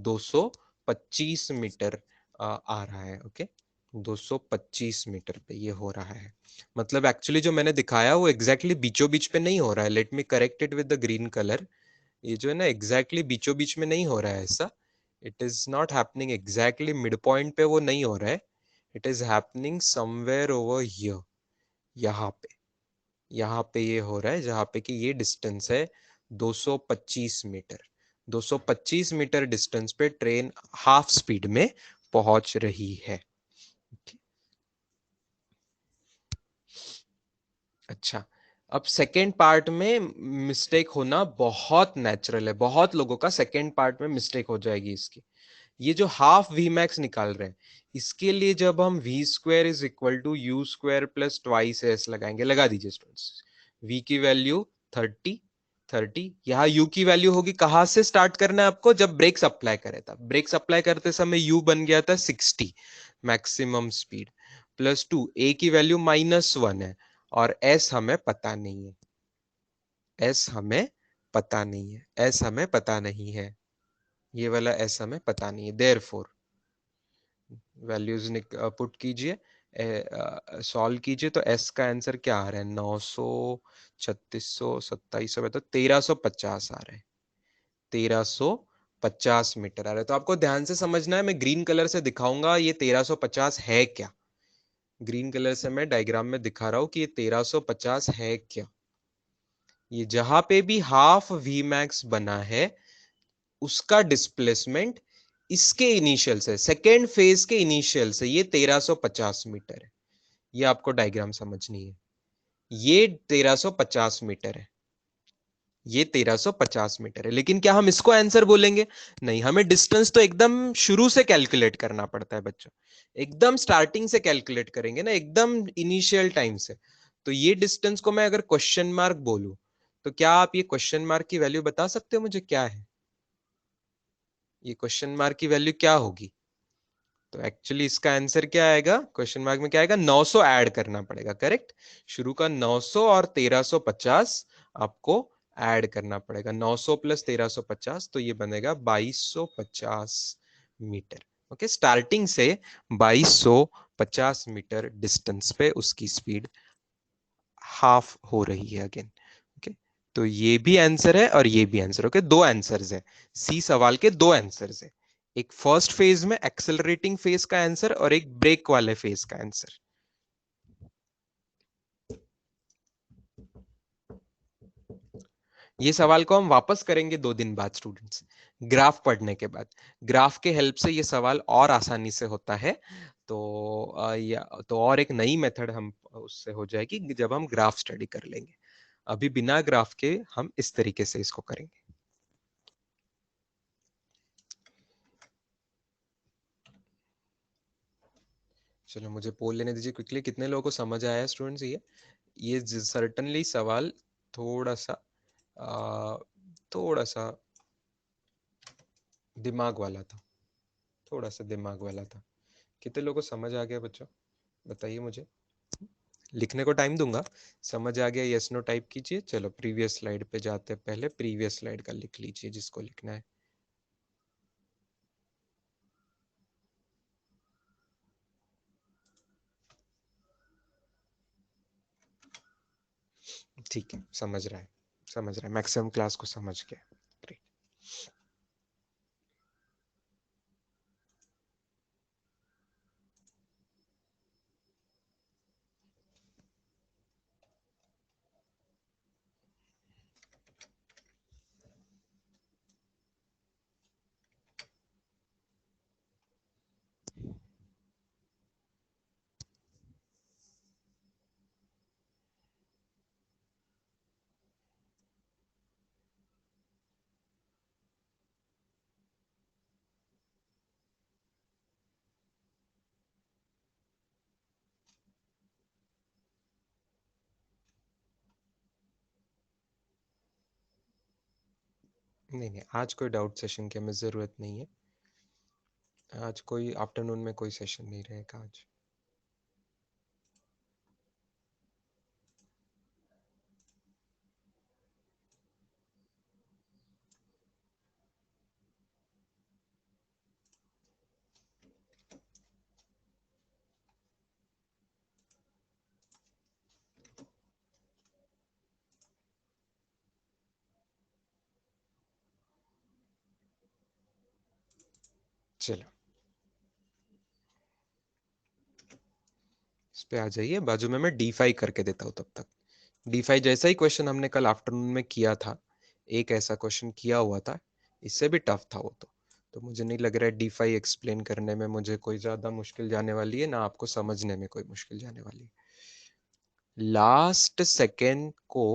225 मीटर आ रहा है, ओके। 225 मीटर पे ये हो रहा है। मतलब एक्चुअली जो मैंने दिखाया वो एग्जैक्टली बीचों बीच पे नहीं हो रहा है, let me correct it with the green colour. ये जो है ना एग्जैक्टली बीचों बीच में नहीं हो रहा है ऐसा, it is not happening exactly mid point पे, वो नहीं हो रहा है, it is happening somewhere over here, यहाँ पे, यहाँ पे ये हो रहा है जहाँ पे कि ये डिस्टेंस है 225 मीटर। 225 मीटर डिस्टेंस पे ट्रेन हाफ स्पीड में पहुंच रही है। अच्छा, अब सेकेंड पार्ट में मिस्टेक होना बहुत नेचुरल है, बहुत लोगों का सेकेंड पार्ट में मिस्टेक हो जाएगी इसकी। ये जो हाफ वी मैक्स निकाल रहे हैं इसके लिए जब हम V square is equal to you square plus twice S लगाएंगे, लगा दीजिए स्टूडेंट्स। वी की वैल्यू 30, 30, यहाँ यू की वैल्यू होगी, कहां से स्टार्ट करना है आपको, जब ब्रेक्स अप्लाई करे था, ब्रेक्स अप्लाई करते समय यू बन गया था 60 मैक्सिमम स्पीड, प्लस 2 ए की वैल्यू -1 है, और एस हमें पता नहीं है, एस हमें पता नहीं है, एस हमें पता नहीं है, ये वाला एस हमें पता नहीं है। देयरफॉर वैल्यूज पुट कीजिए, सॉल्व कीजिए, तो एस का आंसर क्या आ रहा है, 900, 3600, 2700, तो 1350 आ रहा है, 1350 मीटर आ रहा है। तो आपको ध्यान से समझना है, मैं ग्रीन कलर से दिखाऊंगा ये 1350 है क्या। ग्रीन कलर से मैं डायग्राम में दिखा रहा हूं कि ये 1350 है क्या। ये जहां पे भी हाफ वी मैक्स बना है उसका डिस्प्लेसमेंट इसके इनिशियल से, सेकेंड फेज के इनिशियल से, ये 1350 मीटर है। ये आपको डायग्राम समझनी है, ये 1350 मीटर है, ये 1350 मीटर है। लेकिन क्या हम इसको आंसर बोलेंगे? नहीं, हमें डिस्टेंस तो एकदम शुरू से कैलकुलेट करना पड़ता है बच्चों, एकदम स्टार्टिंग से कैलकुलेट करेंगे ना, एकदम इनिशियल टाइम से। तो ये डिस्टेंस को मैं अगर क्वेश्चन मार्क बोलूं, तो क्या आप ये क्वेश्चन मार्क की वैल्यू बता सकते हो मुझे क्या है? ये क्वेश्चन मार्क की वैल्यू क्या होगी? तो एक्चुअली इसका आंसर क्या आएगा? क्वेश्चन मार्क में क्या आएगा? 900 ऐड करना पड़ेगा, करेक्ट। शुरू का 900 और 1350 आपको ऐड करना पड़ेगा। 900 प्लस 1350 तो ये बनेगा 2250 मीटर। ओके, स्टार्टिंग से 2250 मीटर डिस्टेंस पे उसकी स्पीड हाफ हो रही है अगेन। ओके, तो ये भी आंसर है और ये भी आंसर। ओके, दो आंसर्स है, सी सवाल के दो आंसर्स है। एक फर्स्ट फेज में एक्सेलरेटिंग फेज का आंसर और एक ब्रेक वाले फेज का आंसर। ये सवाल को हम वापस करेंगे 2 दिन बाद स्टूडेंट्स, ग्राफ पढ़ने के बाद। ग्राफ के हेल्प से ये सवाल और आसानी से होता है। तो या तो और एक नई मेथड हम उससे हो जाएगी जब हम ग्राफ स्टडी कर लेंगे। अभी बिना ग्राफ के हम इस तरीके से इसको करेंगे। चलो मुझे पोल लेने दीजिए क्विकली, कितने लोगों को समझ आया स्टूडेंट्स? ये सर्टनली सवाल थोड़ा सा आ, थोड़ा सा दिमाग वाला था, थोड़ा सा दिमाग वाला था। कितने लोगों को समझ आ गया बच्चों? बताइए मुझे, लिखने को टाइम दूंगा। समझ आ गया यस नो टाइप कीजिए। चलो प्रीवियस स्लाइड पे जाते हैं, पहले प्रीवियस स्लाइड का लिख लीजिए जिसको लिखना है। ठीक है, समझ रहा है, समझ रहा है, मैक्सिमम क्लास को समझ गया। Great. नहीं नहीं, आज कोई डाउट सेशन की हमें जरूरत नहीं है। आज कोई आफ्टरनून में कोई सेशन नहीं रहेगा आज। चलो इस पे आ जाइए, बाजू में मैं डी5 करके देता हूँ तब तक। डी5 जैसा ही क्वेश्चन हमने कल आफ्टरनून में किया था, एक ऐसा क्वेश्चन किया हुआ था, इससे भी टफ था वो तो मुझे नहीं लग रहा है डी5 एक्सप्लेन करने में मुझे कोई ज्यादा मुश्किल जाने वाली है, ना आपको समझने में कोई मुश्किल जाने वाली है। लास्ट सेकेंड को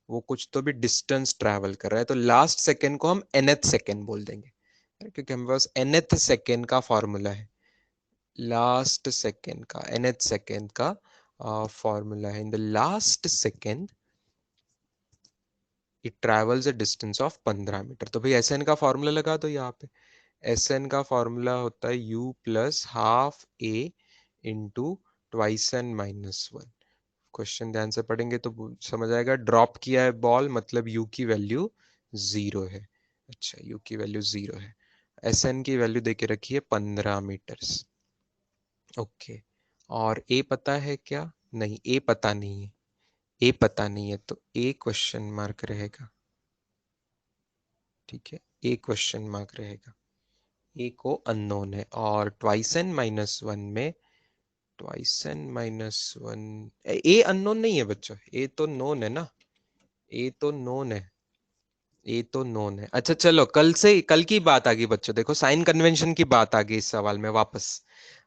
वो कुछ तो भी डिस्टेंस ट्रैवल कर रहा है, तो लास्ट सेकेंड को हम nth सेकेंड बोल देंगे, क्योंकि हमारे पास nth सेकेंड का फॉर्मूला है। लास्ट सेकेंड का, nth सेकेंड का फॉर्मूला है, in the last second it travels a distance of 15 metre. तो भाई एस एन का फॉर्मूला लगा दो यहाँ पे। एस एन का फॉर्मूला होता है u plus half a into twice n minus one. Question ध्यान से पढ़ेंगे तो समझ आएगा। ड्रॉप किया है बॉल, मतलब u की वैल्यू 0 है। अच्छा, u की वैल्यू 0 है। एस एन की वैल्यू देके रखी है 15 मीटर्स। ओके, और ए पता है क्या? नहीं, ए पता नहीं है। ए पता नहीं है तो ए क्वेश्चन मार्क रहेगा। ठीक है, ए क्वेश्चन मार्क रहेगा। ए को अननोन है, और ट्वाइस एन माइनस वन में ट्वाइस एन माइनस वन, ए अननोन नहीं है बच्चों, ए तो नोन है ना। ए तो नोन है, ए तो नोन है। अच्छा चलो, कल से, कल की बात आ गई बच्चों, देखो साइन कन्वेंशन की बात आ गई इस सवाल में वापस।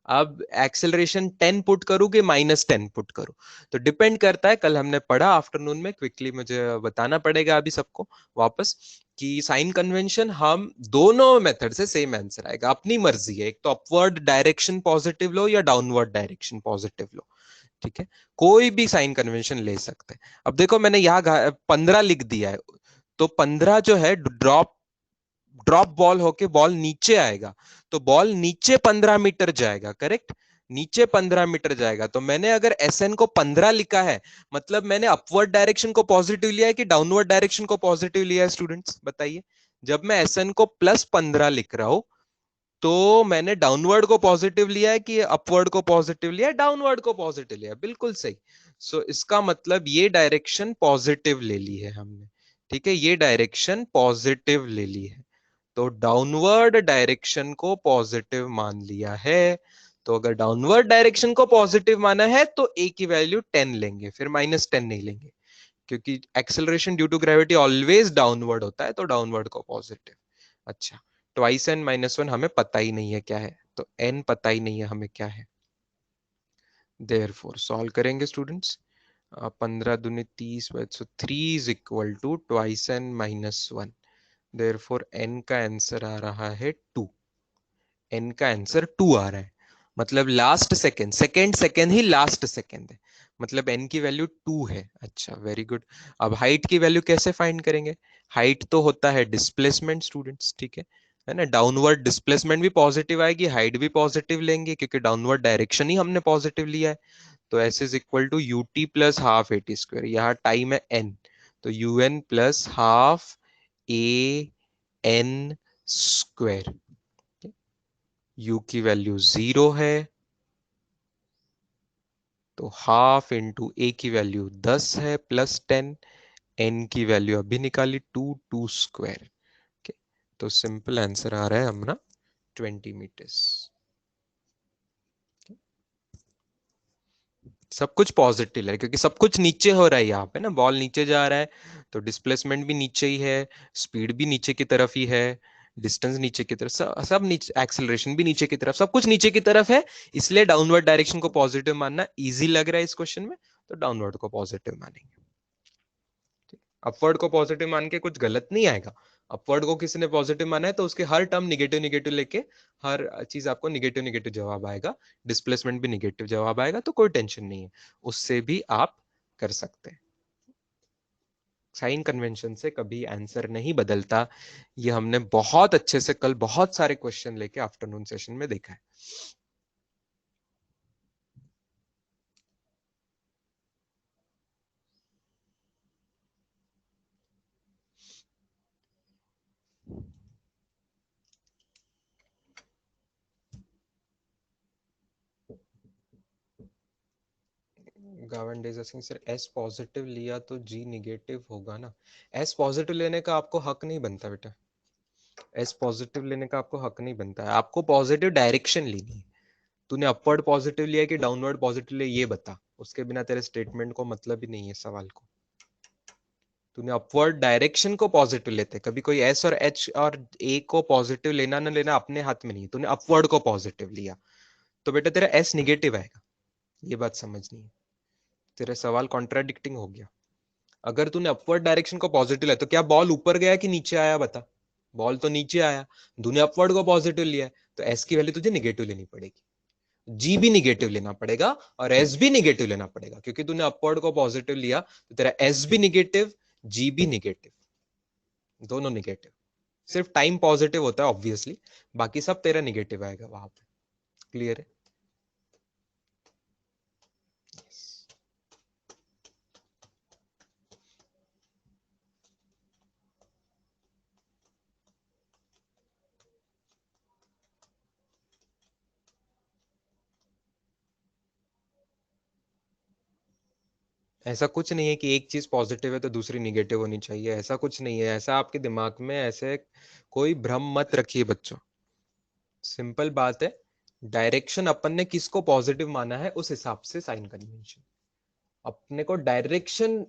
अब एक्सेलरेशन 10 पुट करूं कि -10 पुट करूं, तो डिपेंड करता है। कल हमने पढ़ा आफ्टरनून में, क्विकली मुझे बताना पड़ेगा अभी सबको वापस, कि साइन कन्वेंशन हम दोनों मेथड से सेम आंसर आएगा, अपनी मर्जी है। एक तो अपवर्ड डायरेक्शन पॉजिटिव लो या डाउनवर्ड डायरेक्शन पॉजिटिव लो, ठीक है, कोई भी साइन कन्वेंशन ले सकते हैं। अब देखो मैंने यहाँ 15 लिख दिया है, तो 15 जो है ड्रॉप ड्रॉप बॉल होके बॉल नीचे आएगा, तो बॉल नीचे 15 मीटर जाएगा, करेक्ट, नीचे 15 मीटर जाएगा। तो मैंने अगर SN को 15 लिखा है, मतलब मैंने अपवर्ड डायरेक्शन को पॉजिटिव लिया है कि डाउनवर्ड डायरेक्शन को पॉजिटिव लिया है स्टूडेंट्स, बताइए। जब मैं SN को +15 लिख रहा हूं, तो मैंने डाउनवर्ड को पॉजिटिव लिया है कि अपवर्ड को पॉजिटिव लिया है? डाउनवर्ड को पॉजिटिव लिया है, बिल्कुल सही। सो इसका मतलब ये डायरेक्शन पॉजिटिव ले ली है हमने, ठीक है, ये डायरेक्शन पॉजिटिव ले ली है, तो डाउनवर्ड डायरेक्शन को पॉजिटिव मान लिया है। तो अगर डाउनवर्ड डायरेक्शन को पॉजिटिव माना है तो ए की वैल्यू 10 लेंगे, फिर -10 नहीं लेंगे, क्योंकि acceleration due to gravity always downward होता है, तो डाउनवर्ड को पॉजिटिव। अच्छा, ट्वाइस एन -1 हमें पता ही नहीं है क्या है, तो एन पता ही नहीं है हमें क्या है, देयरफॉर सॉल्व करेंगे स्टूडेंट्स। 15 दूनी 30, so 3 is equal to twice N -1, therefore N का आंसर आ रहा है 2। एन का आंसर 2 आ रहा है, मतलब लास्ट सेकेंड, सेकेंड सेकेंड ही लास्ट सेकेंड है, मतलब एन की वैल्यू 2 है। अच्छा, वेरी गुड। अब हाइट की वैल्यू कैसे फाइंड करेंगे? हाइट तो होता है डिस्प्लेसमेंट स्टूडेंट्स, ठीक है ना, डाउनवर्ड डिस्प्लेसमेंट भी पॉजिटिव आएगी, हाइट भी पॉजिटिव लेंगे, क्योंकि डाउनवर्ड डायरेक्शन ही हमने पॉजिटिव लिया है। तो S is equal to UT plus half A T square, यहाँ टाइम है एन, तो U N plus half A N square. u की वैल्यू 0 है, तो हाफ इंटू ए की वैल्यू 10 है प्लस 10, एन की वैल्यू अभी निकाली 2 स्क्वायर। तो सिंपल आंसर आ रहा है हमारा 20 मीटर्स। सब कुछ पॉजिटिव है, क्योंकि सब कुछ नीचे हो रहा है यहाँ पे ना, बॉल नीचे जा रहा है, तो डिस्प्लेसमेंट भी नीचे ही है, स्पीड भी नीचे की तरफ ही है, डिस्टेंस नीचे की तरफ, सब नीचे, एक्सेलरेशन भी नीचे की तरफ, सब कुछ नीचे की तरफ है, इसलिए डाउनवर्ड डायरेक्शन को पॉजिटिव मानना इजी लग रहा है इस क्वेश्चन में, तो डाउनवर्ड को पॉजिटिव मानेंगे। अपवर्ड को पॉजिटिव मान के कुछ गलत नहीं आएगा, अपवर्ड को किसी ने पॉजिटिव माना है तो उसके हर टर्म निगेटिव निगेटिव लेके हर चीज आपको निगेटिव निगेटिव जवाब आएगा, डिस्प्लेसमेंट भी निगेटिव जवाब आएगा, तो कोई टेंशन नहीं है, उससे भी आप कर सकते हैं। साइन कन्वेंशन से कभी आंसर नहीं बदलता, ये हमने बहुत अच्छे से कल बहुत सारे क्वेश्चन लेके आफ्टरनून सेशन में देखा है। गावन डेजा सिंह सर, एस पॉजिटिव लिया तो जी निगेटिव होगा ना? एस पॉजिटिव लेने का आपको हक नहीं बनता बेटा, एस पॉजिटिव लेने का आपको हक नहीं बनता है, आपको पॉजिटिव डायरेक्शन लेनी है। तूने अपवर्ड पॉजिटिव लिया कि डाउनवर्ड पॉजिटिव लिया, ये बता, उसके बिना तेरे स्टेटमेंट को मतलब ही नहीं है सवाल को। तूने अपवर्ड डायरेक्शन को पॉजिटिव लेते, कभी कोई एस और एच और ए को पॉजिटिव लेना ना लेना अपने हाथ में नहीं है, तूने अपवर्ड को पॉजिटिव लिया, तो बेटा तेरा एस निगेटिव आएगा, ये बात समझनी है, तेरा सवाल कॉन्ट्राडिक्टिंग हो गया। अगर तूने अपवर्ड डायरेक्शन को पॉजिटिव लिया, तो क्या बॉल ऊपर गया कि नीचे आया, बता। बॉल तो नीचे आया, तूने अपवर्ड को पॉजिटिव लिया है, तो एस की वैल्यू तुझे निगेटिव लेनी पड़ेगी, जी भी निगेटिव लेना पड़ेगा और एस भी निगेटिव लेना पड़ेगा, क्योंकि तूने अपवर्ड को पॉजिटिव लिया, तो तेरा एस भी निगेटिव, जी भी निगेटिव, दोनों निगेटिव। सिर्फ टाइम पॉजिटिव होता है ऑब्वियसली, बाकी सब तेरा निगेटिव आएगा वहां पे। क्लियर है? ऐसा कुछ नहीं है कि एक चीज पॉजिटिव है तो दूसरी निगेटिव होनी चाहिए, ऐसा कुछ नहीं है, ऐसा आपके दिमाग में ऐसे कोई भ्रम मत रखिए बच्चों। सिंपल बात है, डायरेक्शन अपन ने किसको पॉजिटिव माना है उस हिसाब से साइन कन्वेंशन, अपने को डायरेक्शन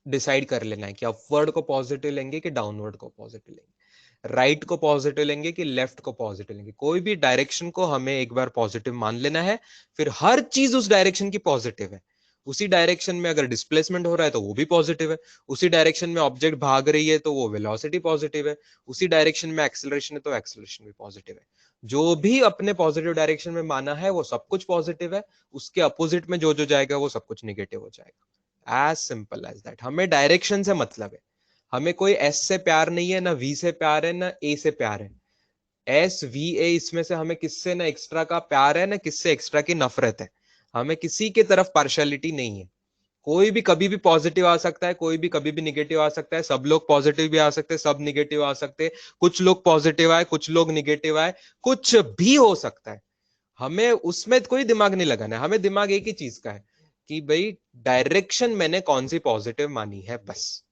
डिसाइड कर लेना है कि अपवर्ड को पॉजिटिव लेंगे कि डाउनवर्ड को पॉजिटिव लेंगे। राइट को पॉजिटिव लेंगे कि लेफ्ट को पॉजिटिव लेंगे। कोई भी डायरेक्शन को हमें एक बार पॉजिटिव मान लेना है, फिर हर चीज उस डायरेक्शन की पॉजिटिव है। उसी डायरेक्शन में अगर डिस्प्लेसमेंट हो रहा है तो वो भी पॉजिटिव है, उसी डायरेक्शन में ऑब्जेक्ट भाग रही है तो वो वेलोसिटी पॉजिटिव है, उसी डायरेक्शन में एक्सेलरेशन है तो एक्सेलरेशन भी पॉजिटिव है। जो भी अपने पॉजिटिव डायरेक्शन में माना है वो सब कुछ पॉजिटिव है, उसके अपोजिट में जो जो जाएगा वो सब कुछ निगेटिव हो जाएगा। As simple as that. हमें डायरेक्शन से मतलब है, हमें कोई एस से प्यार नहीं है, ना वी से प्यार है, ना ए से प्यार है। एस वी ए इसमें से हमें किससे ना एक्स्ट्रा का प्यार है, ना किससे एक्स्ट्रा की नफरत है। हमें किसी की तरफ पार्शियलिटी नहीं है। कोई भी कभी भी पॉजिटिव आ सकता है, कोई भी कभी भी निगेटिव आ सकता है, सब लोग पॉजिटिव भी आ सकते हैं, सब निगेटिव आ सकते हैं, कुछ लोग पॉजिटिव आए, कुछ लोग निगेटिव आए, कुछ भी हो सकता है। हमें उसमें कोई दिमाग नहीं लगाना है, हमें दिमाग एक ही चीज का है कि भाई डायरेक्शन मैंने कौन सी पॉजिटिव मानी है, बस।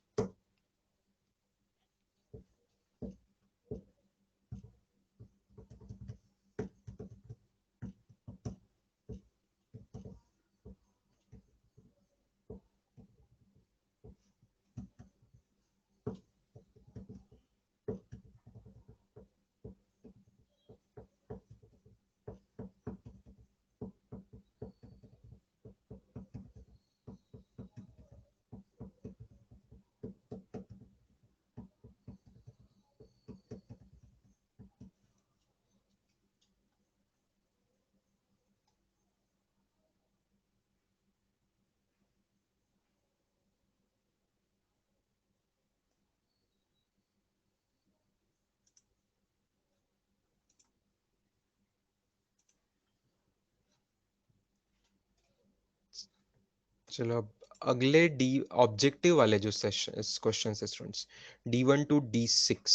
चलो अब अगले डी ऑब्जेक्टिव वाले जो सेशन क्वेश्चन है स्टूडेंट्स, D1 to D6,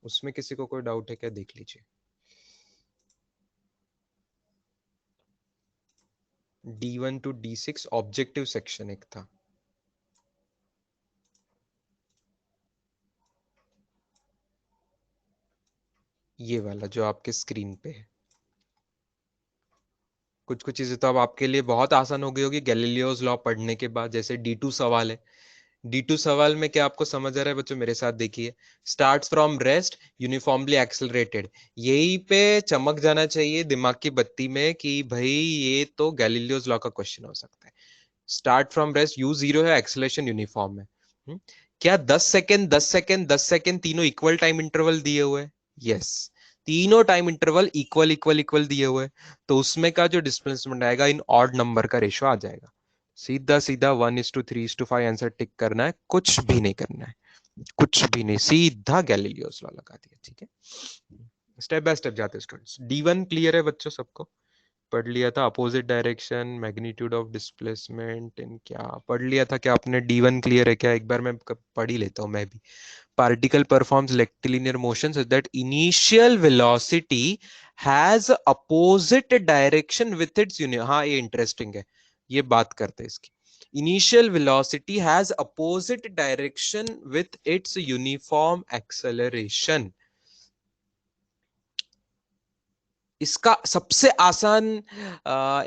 उसमें किसी को कोई डाउट है क्या, देख लीजिए। D1 to D6 objective section एक था। ये वाला जो आपके स्क्रीन पे है। कुछ कुछ चीजें तो अब आपके लिए बहुत आसान हो गई होगी गैलीलियोस लॉ पढ़ने के बाद। जैसे D2 सवाल है, D2 सवाल में क्या आपको समझ आ रहा है बच्चों, मेरे साथ देखिए। Starts from rest uniformly accelerated, यही पे चमक जाना चाहिए दिमाग की बत्ती में कि भाई ये तो गैलीलियोस लॉ का क्वेश्चन हो सकता है। स्टार्ट फ्रॉम रेस्ट, U0 है, एक्सेलरेशन यूनिफॉर्म है। क्या 10 सेकेंड 10 सेकेंड 10 सेकेंड तीनों इक्वल टाइम इंटरवल दिए हुए हैं? यस, तीनों time interval equal equal equal दिए हुए हैं। तो उसमें का जो डिस्प्लेसमेंट आएगा इन ऑड नंबर का रेशो आ जाएगा। सीधा सीधा 1:3:5 आंसर टिक करना है, कुछ भी नहीं करना है, कुछ भी नहीं, सीधा गैलीलियोस लॉ लगा दिया। ठीक है, स्टेप बाय स्टेप जाते हैं स्टूडेंट्स। D1 क्लियर है बच्चों सबको? पढ़ लिया था opposite direction, magnitude of displacement in, क्या पढ़ लिया था? क्या आपने D1 क्लियर है क्या? एक बार मैं पढ़ ही लेता हूं मैं भी। particle performs rectilinear motion so that initial velocity has opposite direction with its हाँ ये इंटरेस्टिंग है, ये बात करते हैं इसकी। initial velocity has opposite direction with its uniform acceleration। इसका सबसे आसान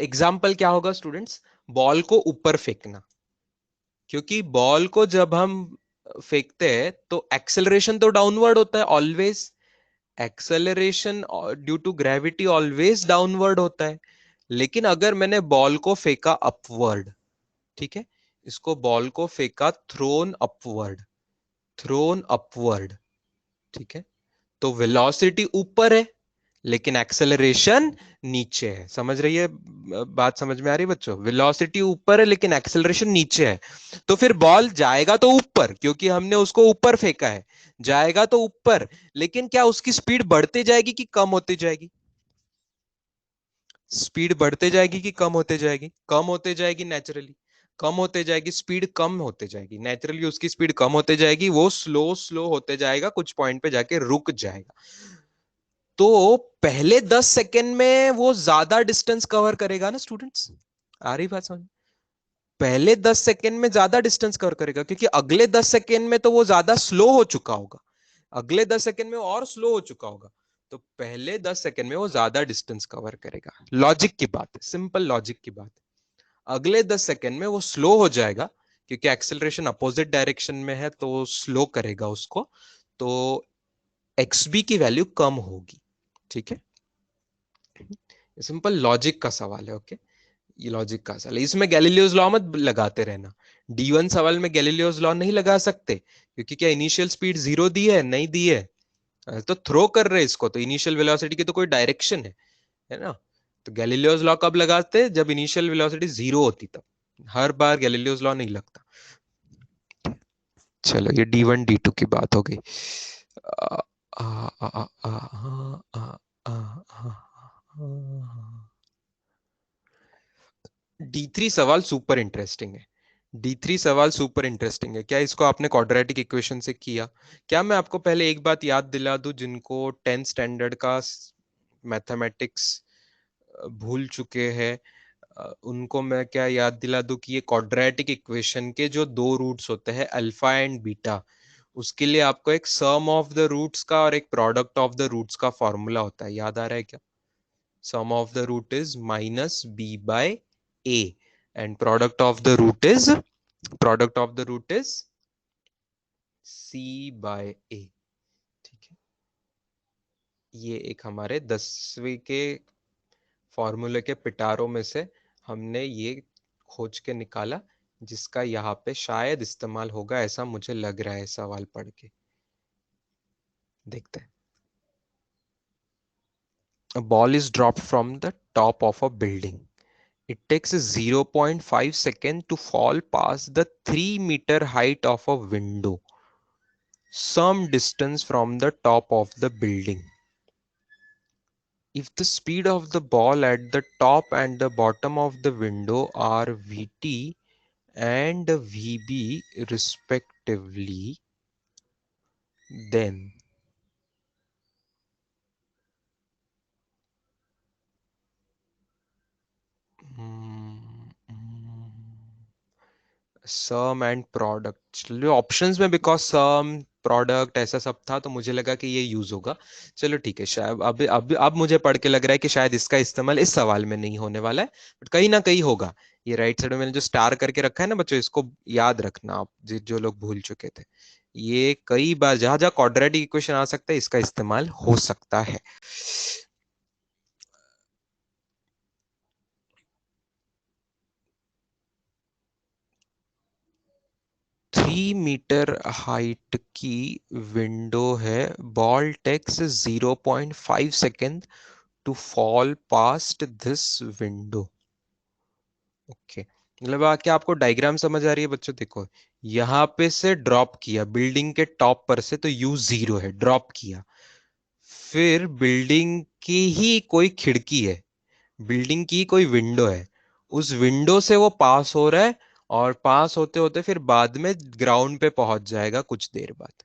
एग्जाम्पल क्या होगा स्टूडेंट्स? बॉल को ऊपर फेंकना। क्योंकि बॉल को जब हम फेंकते हैं तो एक्सेलरेशन तो डाउनवर्ड होता है always, acceleration due to gravity always downward होता है। लेकिन अगर मैंने बॉल को फेंका अपवर्ड, ठीक है, इसको बॉल को फेंका थ्रोन अपवर्ड, थ्रोन अपवर्ड, ठीक है, तो वेलोसिटी ऊपर है लेकिन एक्सेलरेशन नीचे है। समझ रही है बात? समझ में आ रही है बच्चों? वेलोसिटी ऊपर है लेकिन एक्सेलरेशन नीचे है। तो फिर बॉल जाएगा तो ऊपर, क्योंकि हमने उसको ऊपर फेंका है, जाएगा तो ऊपर। लेकिन क्या उसकी स्पीड बढ़ती जाएगी कि कम होती जाएगी? स्पीड बढ़ते जाएगी कि कम होते जाएगी? कम होते जाएगी नेचुरली, कम होते जाएगी, स्पीड कम होते जाएगी नेचुरली, उसकी स्पीड कम होते जाएगी, वो स्लो स्लो होते जाएगा, कुछ पॉइंट पे जाके रुक जाएगा। तो पहले 10 सेकेंड में वो ज्यादा डिस्टेंस कवर करेगा ना स्टूडेंट्स, आ रही बात समझ? पहले 10 सेकेंड में ज्यादा डिस्टेंस कवर करेगा, क्योंकि अगले 10 सेकेंड में तो वो ज्यादा स्लो हो चुका होगा, अगले 10 सेकेंड में और स्लो हो चुका होगा। तो पहले 10 सेकेंड में वो ज्यादा डिस्टेंस कवर करेगा। लॉजिक की बात है, सिंपल लॉजिक की बात है। अगले 10 सेकेंड में वो स्लो हो जाएगा, क्योंकि एक्सेलरेशन अपोजिट डायरेक्शन में है तो स्लो करेगा उसको। तो XB की वैल्यू कम होगी। ठीक है, सिंपल लॉजिक का सवाल है। ओके, ये लॉजिक का सवाल है, इसमें गैलीलियोस लॉ मत लगाते रहना। D1 सवाल में गैलीलियोस लॉ नहीं लगा सकते, क्योंकि क्या इनिशियल स्पीड 0 दी है? नहीं दी है, तो थ्रो कर रहे इसको, तो इनिशियल वेलोसिटी की तो कोई डायरेक्शन है ना। तो गैलीलियोस लॉ कब लगाते? जब इनिशियल वेलोसिटी 0 होती तब। हर बार गैलीलियोस लॉ नहीं लगता। चलो, ये D1 D2 की बात हो गई। आ, आ, आ, आ, आ, आ, आ, आ, D3 सवाल सुपर इंटरेस्टिंग है। D3 सवाल सुपर इंटरेस्टिंग है। क्या इसको आपने क्वाड्रेटिक इक्वेशन से किया? क्या मैं आपको पहले एक बात याद दिला दूं, जिनको 10th स्टैंडर्ड का मैथमेटिक्स भूल चुके हैं, उनको मैं क्या याद दिला दूं कि ये क्वाड्रेटिक इक्वेशन के जो दो रूट्स होते हैं अल्फा एंड बीटा, उसके लिए आपको एक सम ऑफ द रूट्स का और एक प्रोडक्ट ऑफ द रूट्स का फॉर्मूला होता है। याद आ रहा है क्या? sum of the root is minus b by a and product of the root is c by a। ठीक है, ये एक हमारे 10वीं के फॉर्मूले के पिटारों में से हमने ये खोज के निकाला, जिसका यहाँ पे शायद इस्तेमाल होगा, ऐसा मुझे लग रहा है सवाल पढ़ के। देखते हैं। A ball is dropped from the top of a building. It takes 0.5 seconds to fall past the 3-meter height of a window, some distance from the top of the building. If the speed of the ball at the top and the bottom of the window are Vt and Vb respectively, then sum and product options में, बिकॉज सम प्रोडक्ट ऐसा सब था तो मुझे लगा कि ये यूज होगा। चलो ठीक है, शायद अब मुझे पढ़ के लग रहा है कि शायद इसका इस्तेमाल इस सवाल में नहीं होने वाला है, बट कहीं ना कहीं होगा। ये राइट साइड में मैंने जो स्टार करके रखा है ना बच्चों, इसको याद रखना आप, जो लोग भूल चुके थे। ये कई बार जहां जहां क्वाड्रेटिक इक्वेशन आ सकता है, इसका इस्तेमाल हो सकता है। 3 मीटर हाइट की विंडो है, ball takes 0.5 second to fall past this window. Okay, मतलब क्या आपको डायग्राम समझ आ रही है बच्चों? देखो, यहां पे से ड्रॉप किया बिल्डिंग के टॉप पर से, तो यू 0 है, ड्रॉप किया। फिर बिल्डिंग की ही कोई खिड़की है, बिल्डिंग की कोई विंडो है, उस विंडो से वो पास हो रहा है, और पास होते होते फिर बाद में ग्राउंड पे पहुंच जाएगा कुछ देर बाद।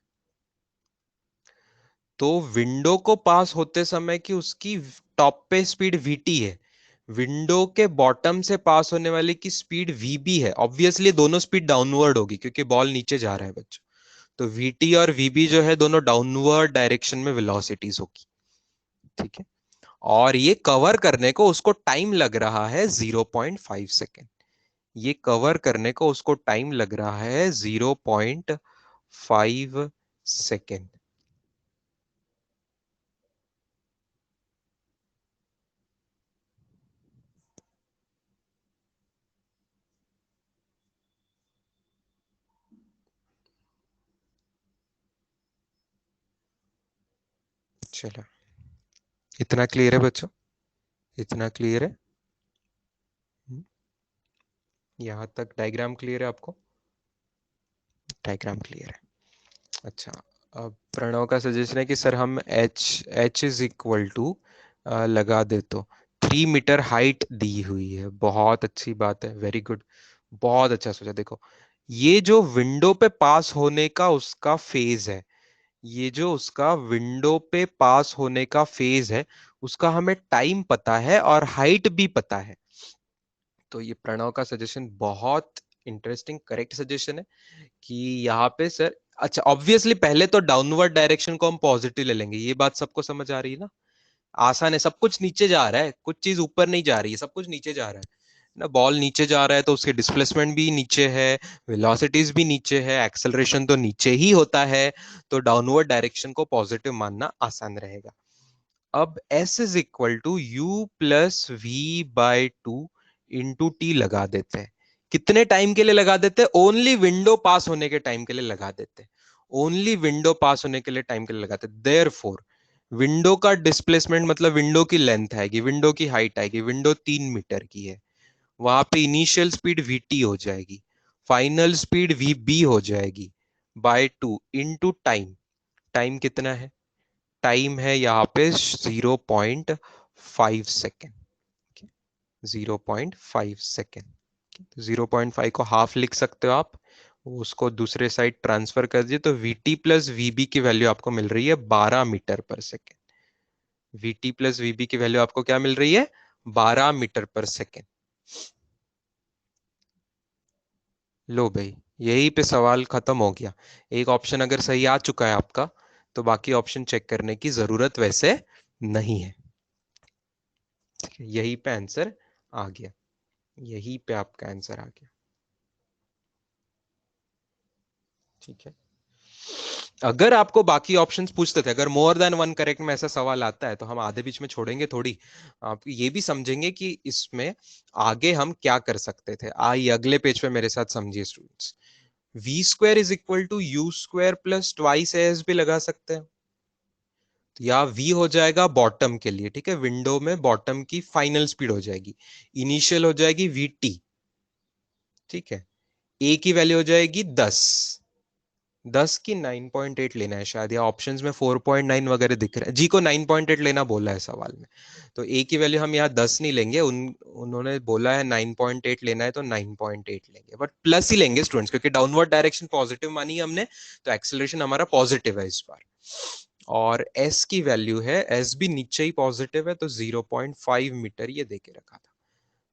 तो विंडो को पास होते समय की उसकी टॉप पे स्पीड Vt है, विंडो के बॉटम से पास होने वाले की स्पीड Vb है। ऑब्वियसली दोनों स्पीड डाउनवर्ड होगी, क्योंकि बॉल नीचे जा रहा है बच्चों। तो Vt और Vb जो है दोनों डाउनवर्ड डायरेक्शन में वेलोसिटीज होगी। ठीक है, और ये कवर करने को उसको टाइम लग रहा है 0.5 सेकेंड। ये कवर करने को उसको टाइम लग रहा है 0.5 सेकेंड। चलो, इतना क्लियर है बच्चों? इतना क्लियर है? यहां तक डायग्राम क्लियर है आपको? डायग्राम क्लियर है। अच्छा, अब प्रणव का सजेशन है कि सर हम एच इज इक्वल टू लगा दे, तो 3 मीटर हाइट दी हुई है। बहुत अच्छी बात है, वेरी गुड, बहुत अच्छा सोचा। देखो, ये जो विंडो पे पास होने का उसका फेज है, ये जो उसका विंडो पे पास होने का फेज है, उसका हमें टाइम पता है और हाइट भी पता है। तो ये प्रणव का सजेशन बहुत इंटरेस्टिंग करेक्ट सजेशन है कि यहाँ पे सर, अच्छा ऑब्वियसली पहले तो डाउनवर्ड डायरेक्शन को हम पॉजिटिव ले लेंगे, ये बात सबको समझ आ रही है ना? आसान है, सब कुछ नीचे जा रहा है, कुछ चीज ऊपर नहीं जा रही है, सब कुछ नीचे जा रहा है। ना, बॉल नीचे जा रहा है तो उसके डिस्प्लेसमेंट भी नीचे है, वेलोसिटीज भी नीचे है, एक्सेलरेशन तो नीचे ही होता है, तो डाउनवर्ड डायरेक्शन को पॉजिटिव मानना आसान रहेगा। अब S is equal to you plus we by two into T लगा देते हैं। कितने टाइम के लिए लगा देते हैं? ओनली विंडो पास होने के टाइम के लिए लगा देते हैं। ओनली विंडो पास होने के लिए टाइम के लिए लगाते हैं। देयरफॉर विंडो का डिस्प्लेसमेंट मतलब विंडो की लेंथ आएगी, विंडो की हाइट आएगी, विंडो 3 मीटर की है, वहां पे इनिशियल स्पीड वीटी हो जाएगी, फाइनल स्पीड वीबी हो जाएगी bye two into time. Time कितना है? टाइम है यहाँ पे 0.5 सेकेंड। 0.5 सेकेंड। 0.5 को हाफ लिख सकते हो आप, उसको दूसरे साइड ट्रांसफर कर दिए तो वीटी प्लस वीबी की वैल्यू आपको मिल रही है 12 metre per second. VT plus वीबी की वैल्यू आपको क्या मिल रही है? 12 मीटर पर सेकेंड। लो भाई, यही पे सवाल खत्म हो गया। एक ऑप्शन अगर सही आ चुका है आपका, तो बाकी ऑप्शन चेक करने की जरूरत वैसे नहीं है। यही पे आंसर आ गया, यही पे आपका आंसर आ गया। ठीक है, अगर आपको बाकी ऑप्शंस पूछते थे, अगर मोर देन वन करेक्ट में ऐसा सवाल आता है, तो हम आधे बीच में छोड़ेंगे थोड़ी। आप ये भी समझेंगे कि इसमें आगे हम क्या कर सकते थे। आइए अगले पेज पे मेरे साथ समझिए students. We square is equal to you square plus twice S भी लगा सकते हैं, तो या v हो जाएगा बॉटम के लिए, ठीक है, विंडो में बॉटम की फाइनल स्पीड हो जाएगी, इनिशियल हो जाएगी vt, ठीक है, a की वैल्यू हो जाएगी 10। 10 की 9.8 लेना है शायद, या ऑप्शंस में 4.9 वगैरह दिख रहा है, जी को 9.8 लेना बोला है सवाल में, तो a की वैल्यू हम यहाँ 10 नहीं लेंगे, उन्होंने बोला है 9.8 लेना है तो 9.8 लेंगे, बट प्लस ही लेंगे स्टूडेंट्स, क्योंकि डाउनवर्ड डायरेक्शन पॉजिटिव मानी है हमने, तो एक्सेलरेशन हमारा पॉजिटिव है इस बार। और s की वैल्यू है, s भी नीचे ही पॉजिटिव है, तो 0.5 मीटर ये देके रखा था।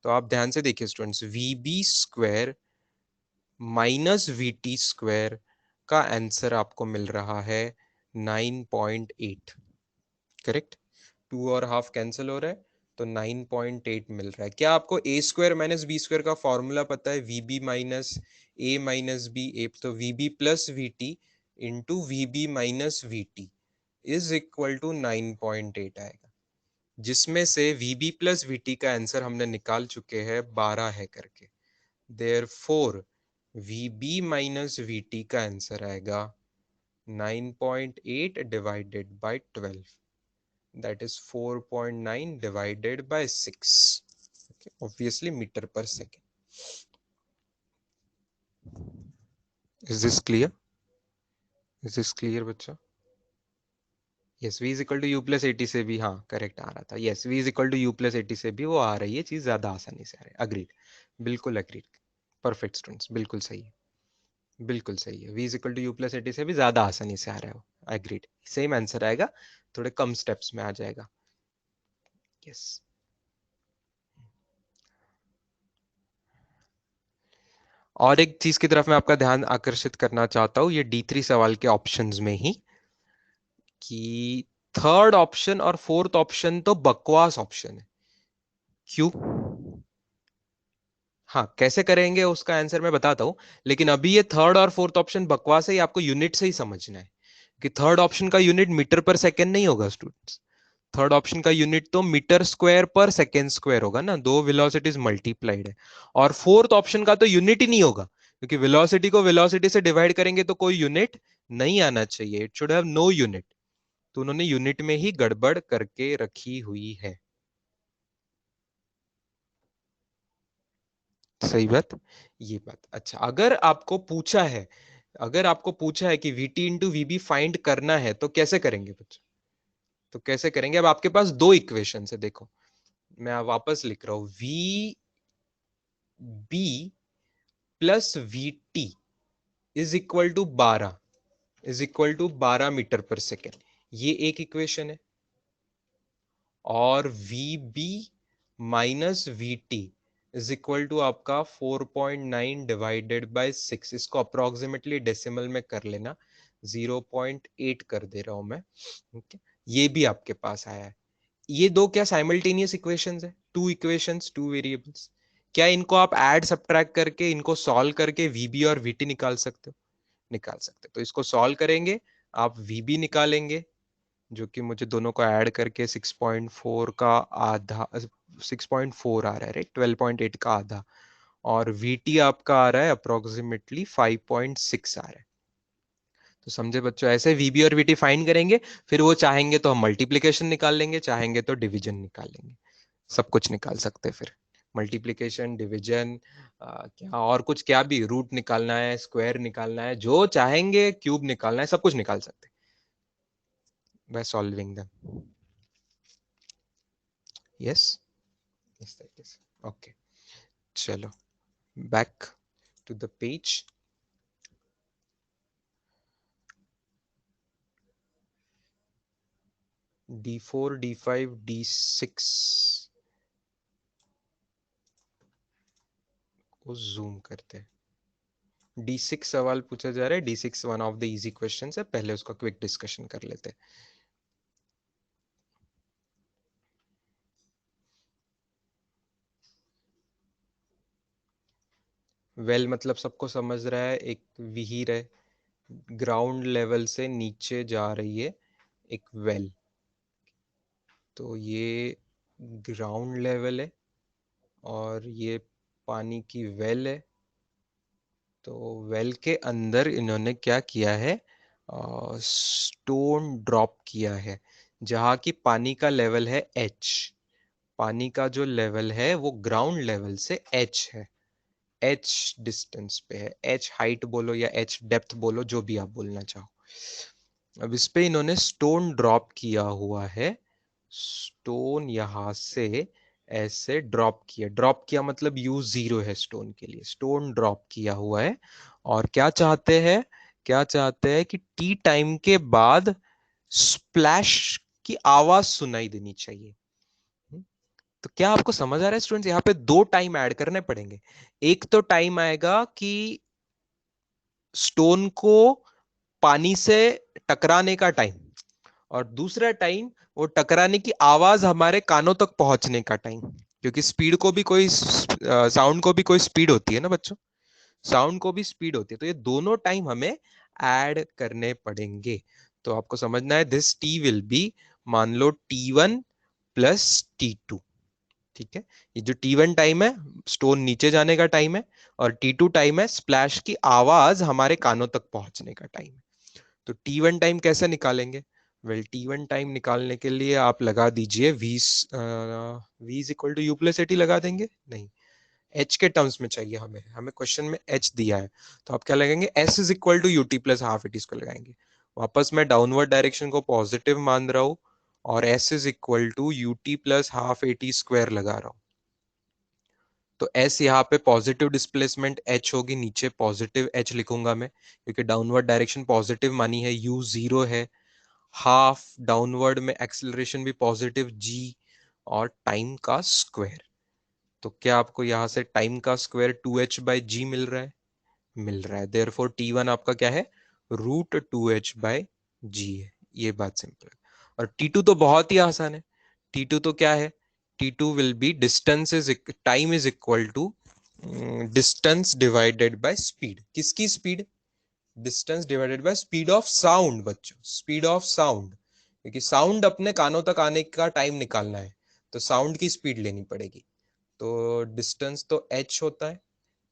तो आप ध्यान से देखिए students, V B square minus we T square का आंसर आपको मिल रहा है 9.8। करेक्ट, टू और हाफ कैंसिल हो रहा है, तो 9.8 मिल रहा है। क्या आपको a square minus b square का फॉर्मूला पता है? V B minus a minus b, ए तो v B plus we t into v B minus we T is equal to 9.8 आएगा, जिसमें से वीबी प्लस वीटी का आंसर हमने निकाल चुके हैं 12 है करके। देयरफॉर वीबी माइनस वीटी का आंसर आएगा 9.8 divided by 12, that is 4.9 divided by 6, obviously metre per second. Is this clear? Is this clear बच्चा? Yes, v is equal to you plus eighty से भी, हाँ करेक्ट आ रहा था। Yes, v is equal to you plus eighty से भी वो आ रही है चीज, ज्यादा आसानी से आ रही है। अग्रीड, बिल्कुल अग्रीड, परफेक्ट स्टूडेंट्स, बिल्कुल सही है, बिल्कुल सही है। v is equal to you plus eighty से भी ज्यादा आसानी से आ रहा है वो। अग्रीड, सेम आंसर आएगा, थोड़े कम स्टेप्स में आ जाएगा। यस, और एक चीज की तरफ मैं आपका ध्यान आकर्षित करना चाहता हूं, ये D3 सवाल के ऑप्शंस में ही, कि थर्ड ऑप्शन और फोर्थ ऑप्शन तो बकवास ऑप्शन है। क्यों? हाँ, कैसे करेंगे उसका आंसर मैं बताता हूं, लेकिन अभी ये थर्ड और फोर्थ ऑप्शन बकवास है, ये आपको यूनिट से ही समझना है कि थर्ड ऑप्शन का यूनिट मीटर पर सेकेंड नहीं होगा स्टूडेंट्स। थर्ड ऑप्शन का यूनिट तो मीटर स्क्वायर पर सेकेंड स्क्वायर होगा ना, दो वेलोसिटीज मल्टीप्लाइड है। और फोर्थ ऑप्शन का तो यूनिट ही नहीं होगा, क्योंकि वेलोसिटी को वेलोसिटी से डिवाइड करेंगे तो कोई यूनिट नहीं आना चाहिए, it should have no unit, तो उन्होंने यूनिट में ही गड़बड़ करके रखी हुई है। सही बात, ये बात। अच्छा, अगर आपको पूछा है कि vt इंटू वीबी फाइंड करना है, तो कैसे करेंगे बच्चों? तो कैसे करेंगे? अब आपके पास दो इक्वेशन है, देखो मैं वापस लिख रहा हूं, V B plus we T is equal to 12, is equal to 12 metre per second, ये एक इक्वेशन है। और V B minus we T is equal to आपका 4.9 डिवाइडेड बाय 6, इसको अप्रोक्सीमेटली डेसिमल में कर लेना, 0.8 कर दे रहा हूं मैं। ओके, ये भी आपके पास आया है। ये दो क्या साइमल्टेनियस इक्वेशंस है? टू इक्वेशंस, टू वेरिएबल्स, क्या इनको आप ऐड सब्ट्रैक्ट करके इनको सॉल्व करके वीबी और वीटी निकाल सकते हो? निकाल सकते हो। तो इसको सॉल्व करेंगे, आप वीबी निकालेंगे, जो कि मुझे दोनों को ऐड करके 6.4 का आधा, 6.4 आ रहा है, राइट, 12.8 का आधा, और वीटी आपका आ रहा है अप्रोक्सीमेटली 5.6 आ रहा है। तो समझे बच्चों, ऐसे वीबी और वीटी फाइंड करेंगे, फिर वो चाहेंगे तो हम मल्टीप्लीकेशन निकाल लेंगे, चाहेंगे तो डिवीजन निकाल लेंगे, सब कुछ निकाल सकते हैं फिर, मल्टीप्लीकेशन, डिवीजन, क्या और कुछ, क्या भी, रूट निकालना है, स्क्वायर निकालना है, जो चाहेंगे, क्यूब निकालना है, सब कुछ निकाल सकते हैं बाय सॉल्विंग देम। यस, इस तरीके से। ओके, चलो back to the page. D4, D5, D6 को जूम करते हैं। D6 सवाल पूछा जा रहा है, D6 one of the easy question है, पहले उसका क्विक डिस्कशन कर लेते हैं। वेल मतलब सबको समझ रहा है, एक विहीर है, ग्राउंड लेवल से नीचे जा रही है एक वेल, तो ये ग्राउंड लेवल है और ये पानी की वेल है। तो वेल के अंदर इन्होंने क्या किया है, स्टोन ड्रॉप किया है, जहाँ की पानी का लेवल है एच, पानी का जो लेवल है वो ग्राउंड लेवल से एच है, एच डिस्टेंस पे है, एच हाइट बोलो या एच डेप्थ बोलो, जो भी आप बोलना चाहो। अब इस पे इन्होंने स्टोन ड्रॉप किया हुआ है, स्टोन यहां से ऐसे ड्रॉप किया मतलब U0 है स्टोन के लिए, स्टोन ड्रॉप किया हुआ है, और क्या चाहते हैं, क्या चाहते हैं कि टी टाइम के बाद स्प्लैश की आवाज सुनाई देनी चाहिए। तो क्या आपको समझ आ रहा है स्टूडेंट्स, यहाँ पे दो टाइम ऐड करने पड़ेंगे। एक तो टाइम आएगा कि स्टोन को पानी से टकराने का टाइम, और दूसरा टाइम वो टकराने की आवाज हमारे कानों तक पहुंचने का टाइम, क्योंकि स्पीड को भी कोई, साउंड को भी कोई स्पीड होती है ना बच्चों, साउंड को भी स्पीड होती है, तो ये दोनों टाइम हमें ऐड करने पड़ेंगे। तो आपको समझना है, दिस टी विल बी, मान लो T1 प्लस T2, ठीक है। ये जो T1 टाइम है स्टोन नीचे जाने का टाइम है, और T2 टाइम है स्प्लैश की आवाज हमारे कानों तक पहुंचने का टाइम है। तो T1 टाइम कैसे निकालेंगे? वेल, T1 टाइम निकालने के लिए आप लगा दीजिए V is equal to you plus A T लगा देंगे, नहीं, एच के टर्म्स में चाहिए हमें, हमें क्वेश्चन में एच दिया है, तो आप क्या लगाएंगे, S is equal to UT plus half A T को लगाएंगे। वापस मैं डाउनवर्ड डायरेक्शन को पॉजिटिव मान रहा हूं, और S is equal to UT plus half A T square लगा रहा हूं। तो एस यहाँ पे पॉजिटिव डिस्प्लेसमेंट एच होगी, नीचे पॉजिटिव एच लिखूंगा मैं, क्योंकि डाउनवर्ड डायरेक्शन पॉजिटिव मानी है, U0 है, हाफ डाउनवर्ड में एक्सेलरेशन भी पॉजिटिव जी, और टाइम का स्क्वायर। तो क्या आपको यहां से टाइम का स्क्वायर 2h/g मिल रहा है? मिल रहा है, देयरफॉर T1 आपका क्या है, √2h/g है। ये बात सिंपल है। और T2 तो बहुत ही आसान है, T2 तो क्या है, T2 will be distance is, time is equal to distance divided by speed. किसकी speed? Distance divided by speed of sound बच्चों, स्पीड ऑफ साउंड, क्योंकि साउंड अपने कानों तक आने का टाइम निकालना है, तो साउंड की स्पीड लेनी पड़ेगी। तो डिस्टेंस तो h होता है,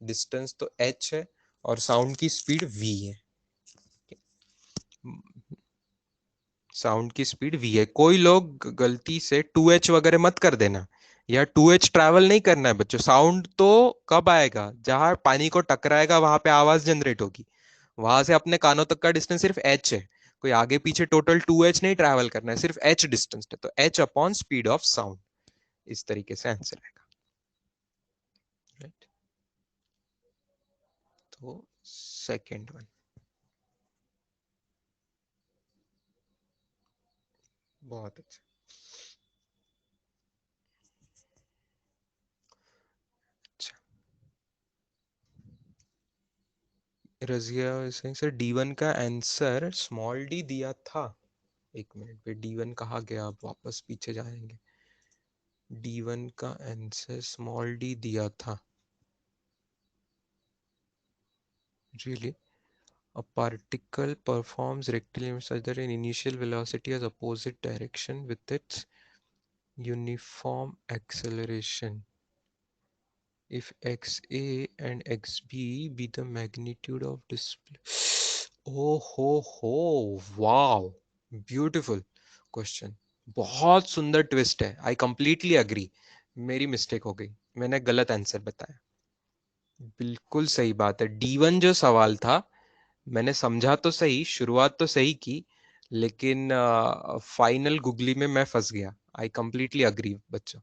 डिस्टेंस तो h है, और साउंड की स्पीड v है, साउंड की स्पीड v है। कोई लोग गलती से 2h वगैरह मत कर देना, या 2h ट्रैवल नहीं करना है बच्चों, साउंड तो कब आएगा, जहां पानी को टकराएगा वहां पे आवाज जनरेट होगी, वहां से अपने कानों तक का डिस्टेंस सिर्फ h है, कोई आगे पीछे टोटल 2h नहीं ट्रैवल करना है, सिर्फ h डिस्टेंस है, तो h upon speed of sound, इस तरीके से आंसर आएगा, राइट। तो सेकेंड वन बहुत अच्छा। अच्छा, रजिया सिंह सर, D1 का आंसर स्मॉल d दिया था, एक मिनट पे D1 कहाँ गया, आप वापस पीछे जाएंगे, D1 का आंसर स्मॉल d दिया था, Really? A particle performs rectilinear such that an initial velocity has opposite direction with its uniform acceleration. If xa and xb be the magnitude of display. Oh ho, wow, beautiful question. बहुत सुंदर ट्विस्ट है. I completely agree. मेरी मिस्टेक हो गई, मैंने गलत आंसर बताया. बिल्कुल सही बात है. D1 जो सवाल था, मैंने समझा तो सही, शुरुआत तो सही की, लेकिन फाइनल गुगली में मैं फंस गया. आई कंप्लीटली अग्री बच्चों.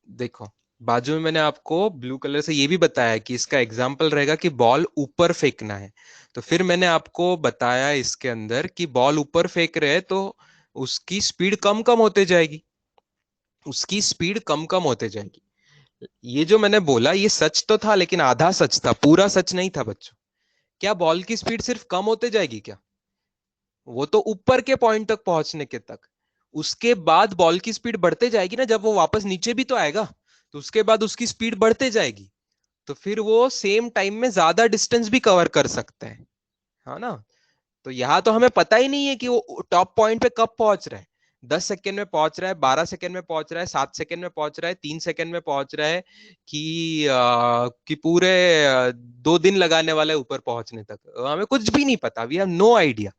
देखो, बाजू में मैंने आपको ब्लू कलर से ये भी बताया कि इसका एग्जाम्पल रहेगा कि बॉल ऊपर फेंकना है. तो फिर मैंने आपको बताया इसके अंदर कि बॉल ऊपर फेंक रहे हैं तो उसकी स्पीड कम कम होते जाएगी. उसकी स्पीड कम कम होते जाएगी. ये जो मैंने बोला ये सच तो था, लेकिन आधा सच था, पूरा सच नहीं था बच्चों. क्या बॉल की स्पीड सिर्फ कम होते जाएगी क्या? वो तो ऊपर के पॉइंट तक पहुंचने के तक. उसके बाद बॉल की स्पीड बढ़ते जाएगी ना, जब वो वापस नीचे भी तो आएगा, तो उसके बाद उसकी स्पीड बढ़ते जाएगी. तो फिर वो सेम टाइम में ज्यादा डिस्टेंस भी कवर कर सकता है ना. तो यहां तो हमें पता ही नहीं है कि वो टॉप पॉइंट पे कब पहुंच रहा है. 10 सेकेंड में पहुंच रहा है, 12 सेकेंड में पहुंच रहा है, 7 सेकेंड में पहुंच रहा है, 3 सेकेंड में पहुंच रहा है, कि पूरे 2 दिन लगाने वाला है ऊपर पहुंचने तक. हमें कुछ भी नहीं पता. We have no idea.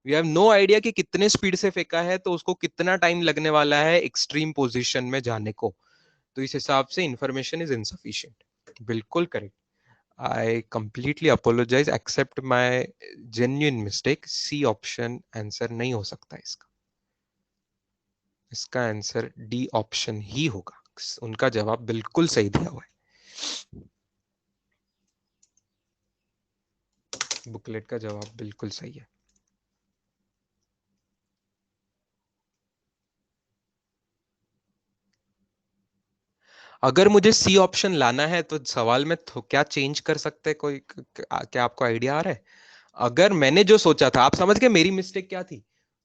We have no idea कि कितने स्पीड से फेंका है, तो उसको कितना टाइम लगने वाला है एक्सट्रीम पोजीशन में जाने को. तो इस हिसाब से इंफॉर्मेशन इज इनसफिशिएंट. बिल्कुल correct. I completely apologize. Accept my genuine mistake. C option answer नहीं हो सकता इसका. इसका आंसर डी ऑप्शन ही होगा. उनका जवाब बिल्कुल सही दिया हुआ है. बुकलेट का जवाब बिल्कुल सही है. अगर मुझे सी ऑप्शन लाना है तो सवाल में क्या चेंज कर सकते हैं कोई? क्या आपको आइडिया आ रहा है? अगर मैंने जो सोचा था, आप समझ गए मेरी मिस्टेक क्या थी,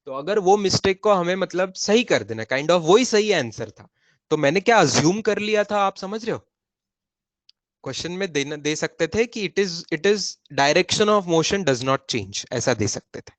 तो अगर वो मिस्टेक को हमें मतलब सही कर देना, काइंड ऑफ वही सही आंसर था. तो मैंने क्या अज्यूम कर लिया था, आप समझ रहे हो? क्वेश्चन में दे सकते थे कि it is direction of motion does not change, ऐसा दे सकते थे.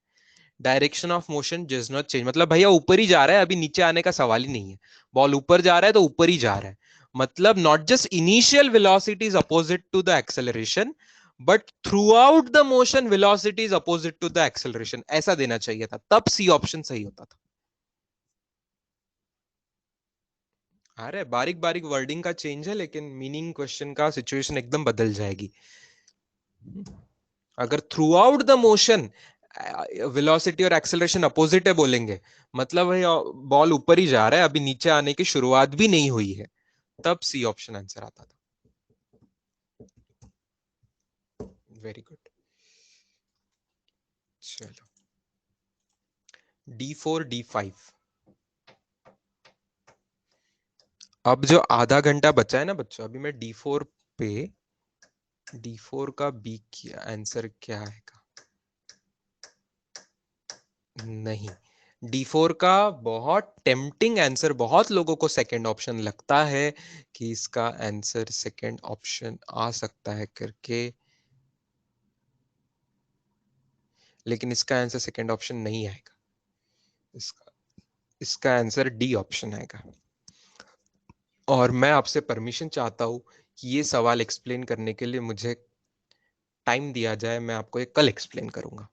Direction of motion does not change मतलब भैया ऊपर ही जा रहा है, अभी नीचे आने का सवाल ही नहीं है. बॉल ऊपर जा रहा है तो ऊपर ही जा रहा है. मतलब not just initial velocity is opposite to the acceleration, but throughout the motion velocity is opposite to the acceleration, ऐसा देना चाहिए था. तब सी ऑप्शन सही होता था. अरे बारीक बारीक वर्डिंग का चेंज है, लेकिन मीनिंग क्वेश्चन का सिचुएशन एकदम बदल जाएगी. अगर through out the motion velocity और एक्सेलरेशन अपोजिट है बोलेंगे, मतलब है बॉल ऊपर ही जा रहा है, अभी नीचे आने की शुरुआत भी नहीं हुई है, तब सी ऑप्शन आंसर आता था. Very good. चलो, D4 D5. अब जो आधा घंटा बचा है ना बच्चों, अभी मैं D4 पे, D4 का बी किया आंसर क्या आएगा? नहीं, D4 का बहुत टेम्पटिंग आंसर, बहुत लोगों को सेकंड ऑप्शन लगता है कि इसका आंसर सेकंड ऑप्शन आ सकता है करके, लेकिन इसका आंसर सेकंड ऑप्शन नहीं आएगा. इसका इसका आंसर डी ऑप्शन आएगा. और मैं आपसे परमिशन चाहता हूं कि ये सवाल एक्सप्लेन करने के लिए मुझे टाइम दिया जाए. मैं आपको ये कल एक्सप्लेन करूंगा,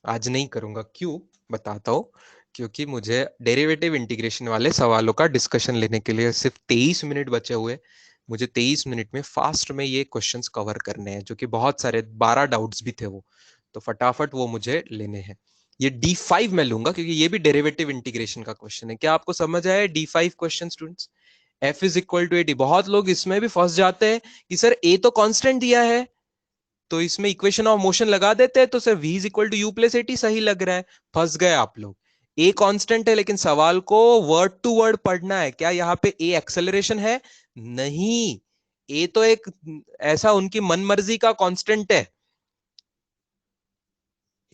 आज नहीं करूंगा. क्यों, बताता हूँ. क्योंकि मुझे डेरिवेटिव इंटीग्रेशन वाले सवालों का डिस्कशन लेने के लिए सिर्फ 23 मिनट बचे हुए. मुझे 23 मिनट में फास्ट में ये क्वेश्चंस कवर करने हैं, जो कि बहुत सारे 12 डाउट्स भी थे वो, तो फटाफट वो मुझे लेने हैं. ये D5 में लूंगा क्योंकि ये भी डेरिवेटिव इंटीग्रेशन का क्वेश्चन है. क्या आपको समझ आया D5 question students? F is equal to a. बहुत लोग इसमें भी फंस जाते हैं कि सर ए तो कांस्टेंट दिया है, तो इसमें इक्वेशन ऑफ मोशन लगा देते हैं, तो sir v is equal to you plus A T सही लग रहा है. फंस गए आप लोग. ए कांस्टेंट है, लेकिन सवाल को वर्ड टू वर्ड पढ़ना है. क्या यहाँ पे ए एक्सेलरेशन है? नहीं. ए तो एक ऐसा उनकी मनमर्जी का कांस्टेंट है.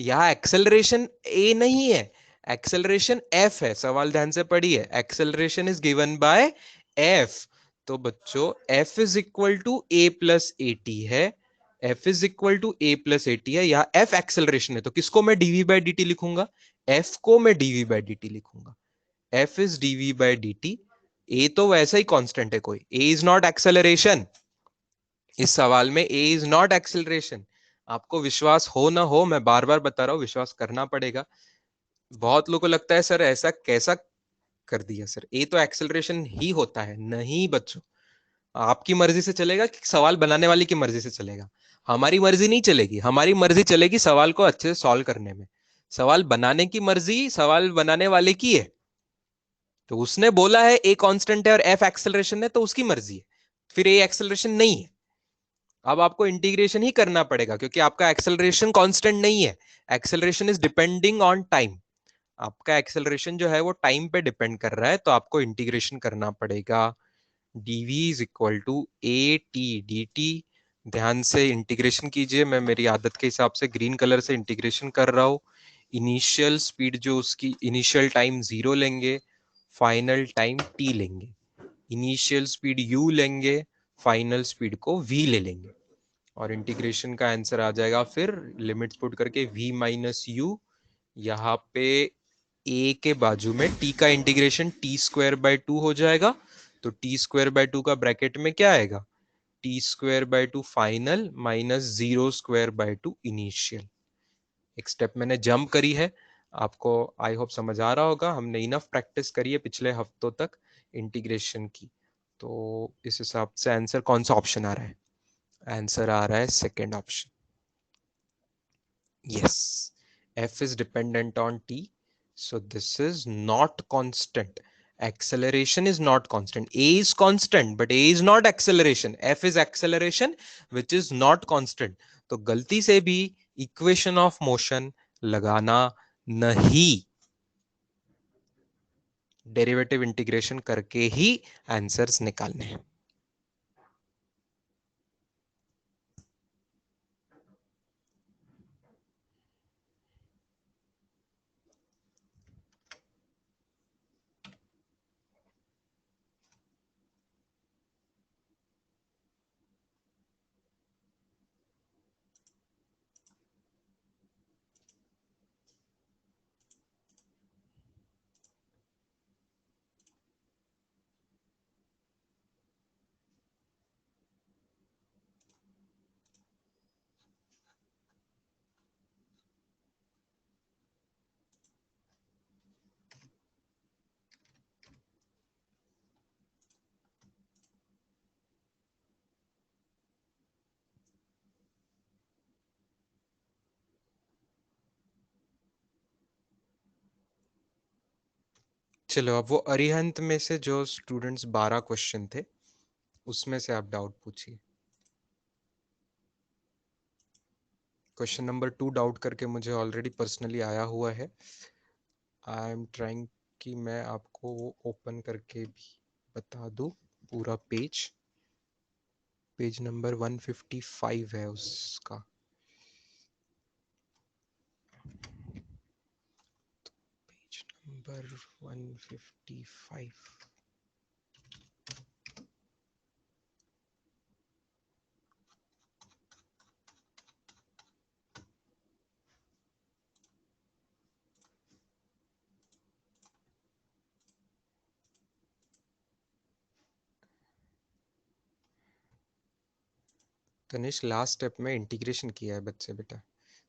यहाँ एक्सेलरेशन ए नहीं है, एक्सेलरेशन एफ है. सवाल ध्यान से पढ़िए. Acceleration is given by f. तो बच्चों f is equal to a plus a t है. F is equal to a plus a t है, या एफ एक्सेलरेशन है, तो किसको मैं डीवी बाई डी टी लिखूंगा? एफ को मैं डीवी बाई डी टी लिखूंगा। F is dv by D t. ए तो वैसा ही कांस्टेंट है कोई, ए इज नॉट एक्सेलरेशन। इस सवाल में ए इज नॉट एक्सेलरेशन। आपको विश्वास हो ना हो, मैं बार बार बता रहा हूं, विश्वास करना पड़ेगा। बहुत लोगों को लगता है सर ऐसा कैसा कर दिया सर, ए तो एक्सेलरेशन ही होता है। नहीं बच्चों, आपकी मर्जी से चलेगा कि सवाल बनाने वाले की मर्जी से चलेगा? हमारी मर्जी नहीं चलेगी। हमारी मर्जी चलेगी सवाल को अच्छे से सॉल्व करने में। सवाल बनाने की मर्जी सवाल बनाने वाले की है। तो उसने बोला है ए कांस्टेंट है और एफ एक्सेलरेशन है, तो उसकी मर्जी है। फिर ए एक्सेलरेशन नहीं है। अब आपको इंटीग्रेशन ही करना पड़ेगा, क्योंकि आपका एक्सेलरेशन कांस्टेंट नहीं है। Acceleration is depending on time. आपका एक्सेलरेशन जो है वो टाइम पे डिपेंड कर रहा है, तो आपको इंटीग्रेशन करना पड़ेगा। dv is equal to A T D T. ध्यान से इंटीग्रेशन कीजिए, मैं मेरी आदत के हिसाब से ग्रीन कलर से इंटीग्रेशन कर रहा हूं। इनिशियल स्पीड जो उसकी इनिशियल टाइम 0 लेंगे, फाइनल टाइम t लेंगे। इनिशियल स्पीड u लेंगे, फाइनल स्पीड को v ले लेंगे, और इंटीग्रेशन का आंसर आ जाएगा फिर लिमिट्स पुट करके v माइनस यू। यहाँ पे a के बाजू में t का इंटीग्रेशन टी स्क्वायर बाय 2 हो जाएगा। तो टी स्क्वायर बाय 2 का ब्रैकेट में क्या आएगा? T square by 2 final minus 0 square by 2 initial. एक स्टेप मैंने जंप करी है। आपको आई होप समझ आ रहा होगा, हमने इनफ प्रैक्टिस करी है पिछले हफ्तों तक इंटीग्रेशन की। तो इस हिसाब से आंसर कौन सा ऑप्शन आ रहा है? आंसर आ रहा है second option. Yes, F is dependent on T. So this is not constant. Acceleration is not constant. A is constant, but A is not acceleration. F is acceleration, which is not constant. तो गलती से भी इक्वेशन ऑफ मोशन लगाना नहीं, डेरिवेटिव इंटीग्रेशन करके ही आंसर्स निकालने हैं। चलो, अब वो अरिहंत में से जो स्टूडेंट्स 12 क्वेश्चन थे उसमें से आप डाउट पूछिए। क्वेश्चन नंबर 2 डाउट करके मुझे ऑलरेडी पर्सनली आया हुआ है। आई एम ट्राइंग कि मैं आपको वो ओपन करके भी बता दूं पूरा पेज। पेज नंबर 155 है उसका। Page number 155। Tanish, last step में इंटीग्रेशन किया है बच्चे बेटा।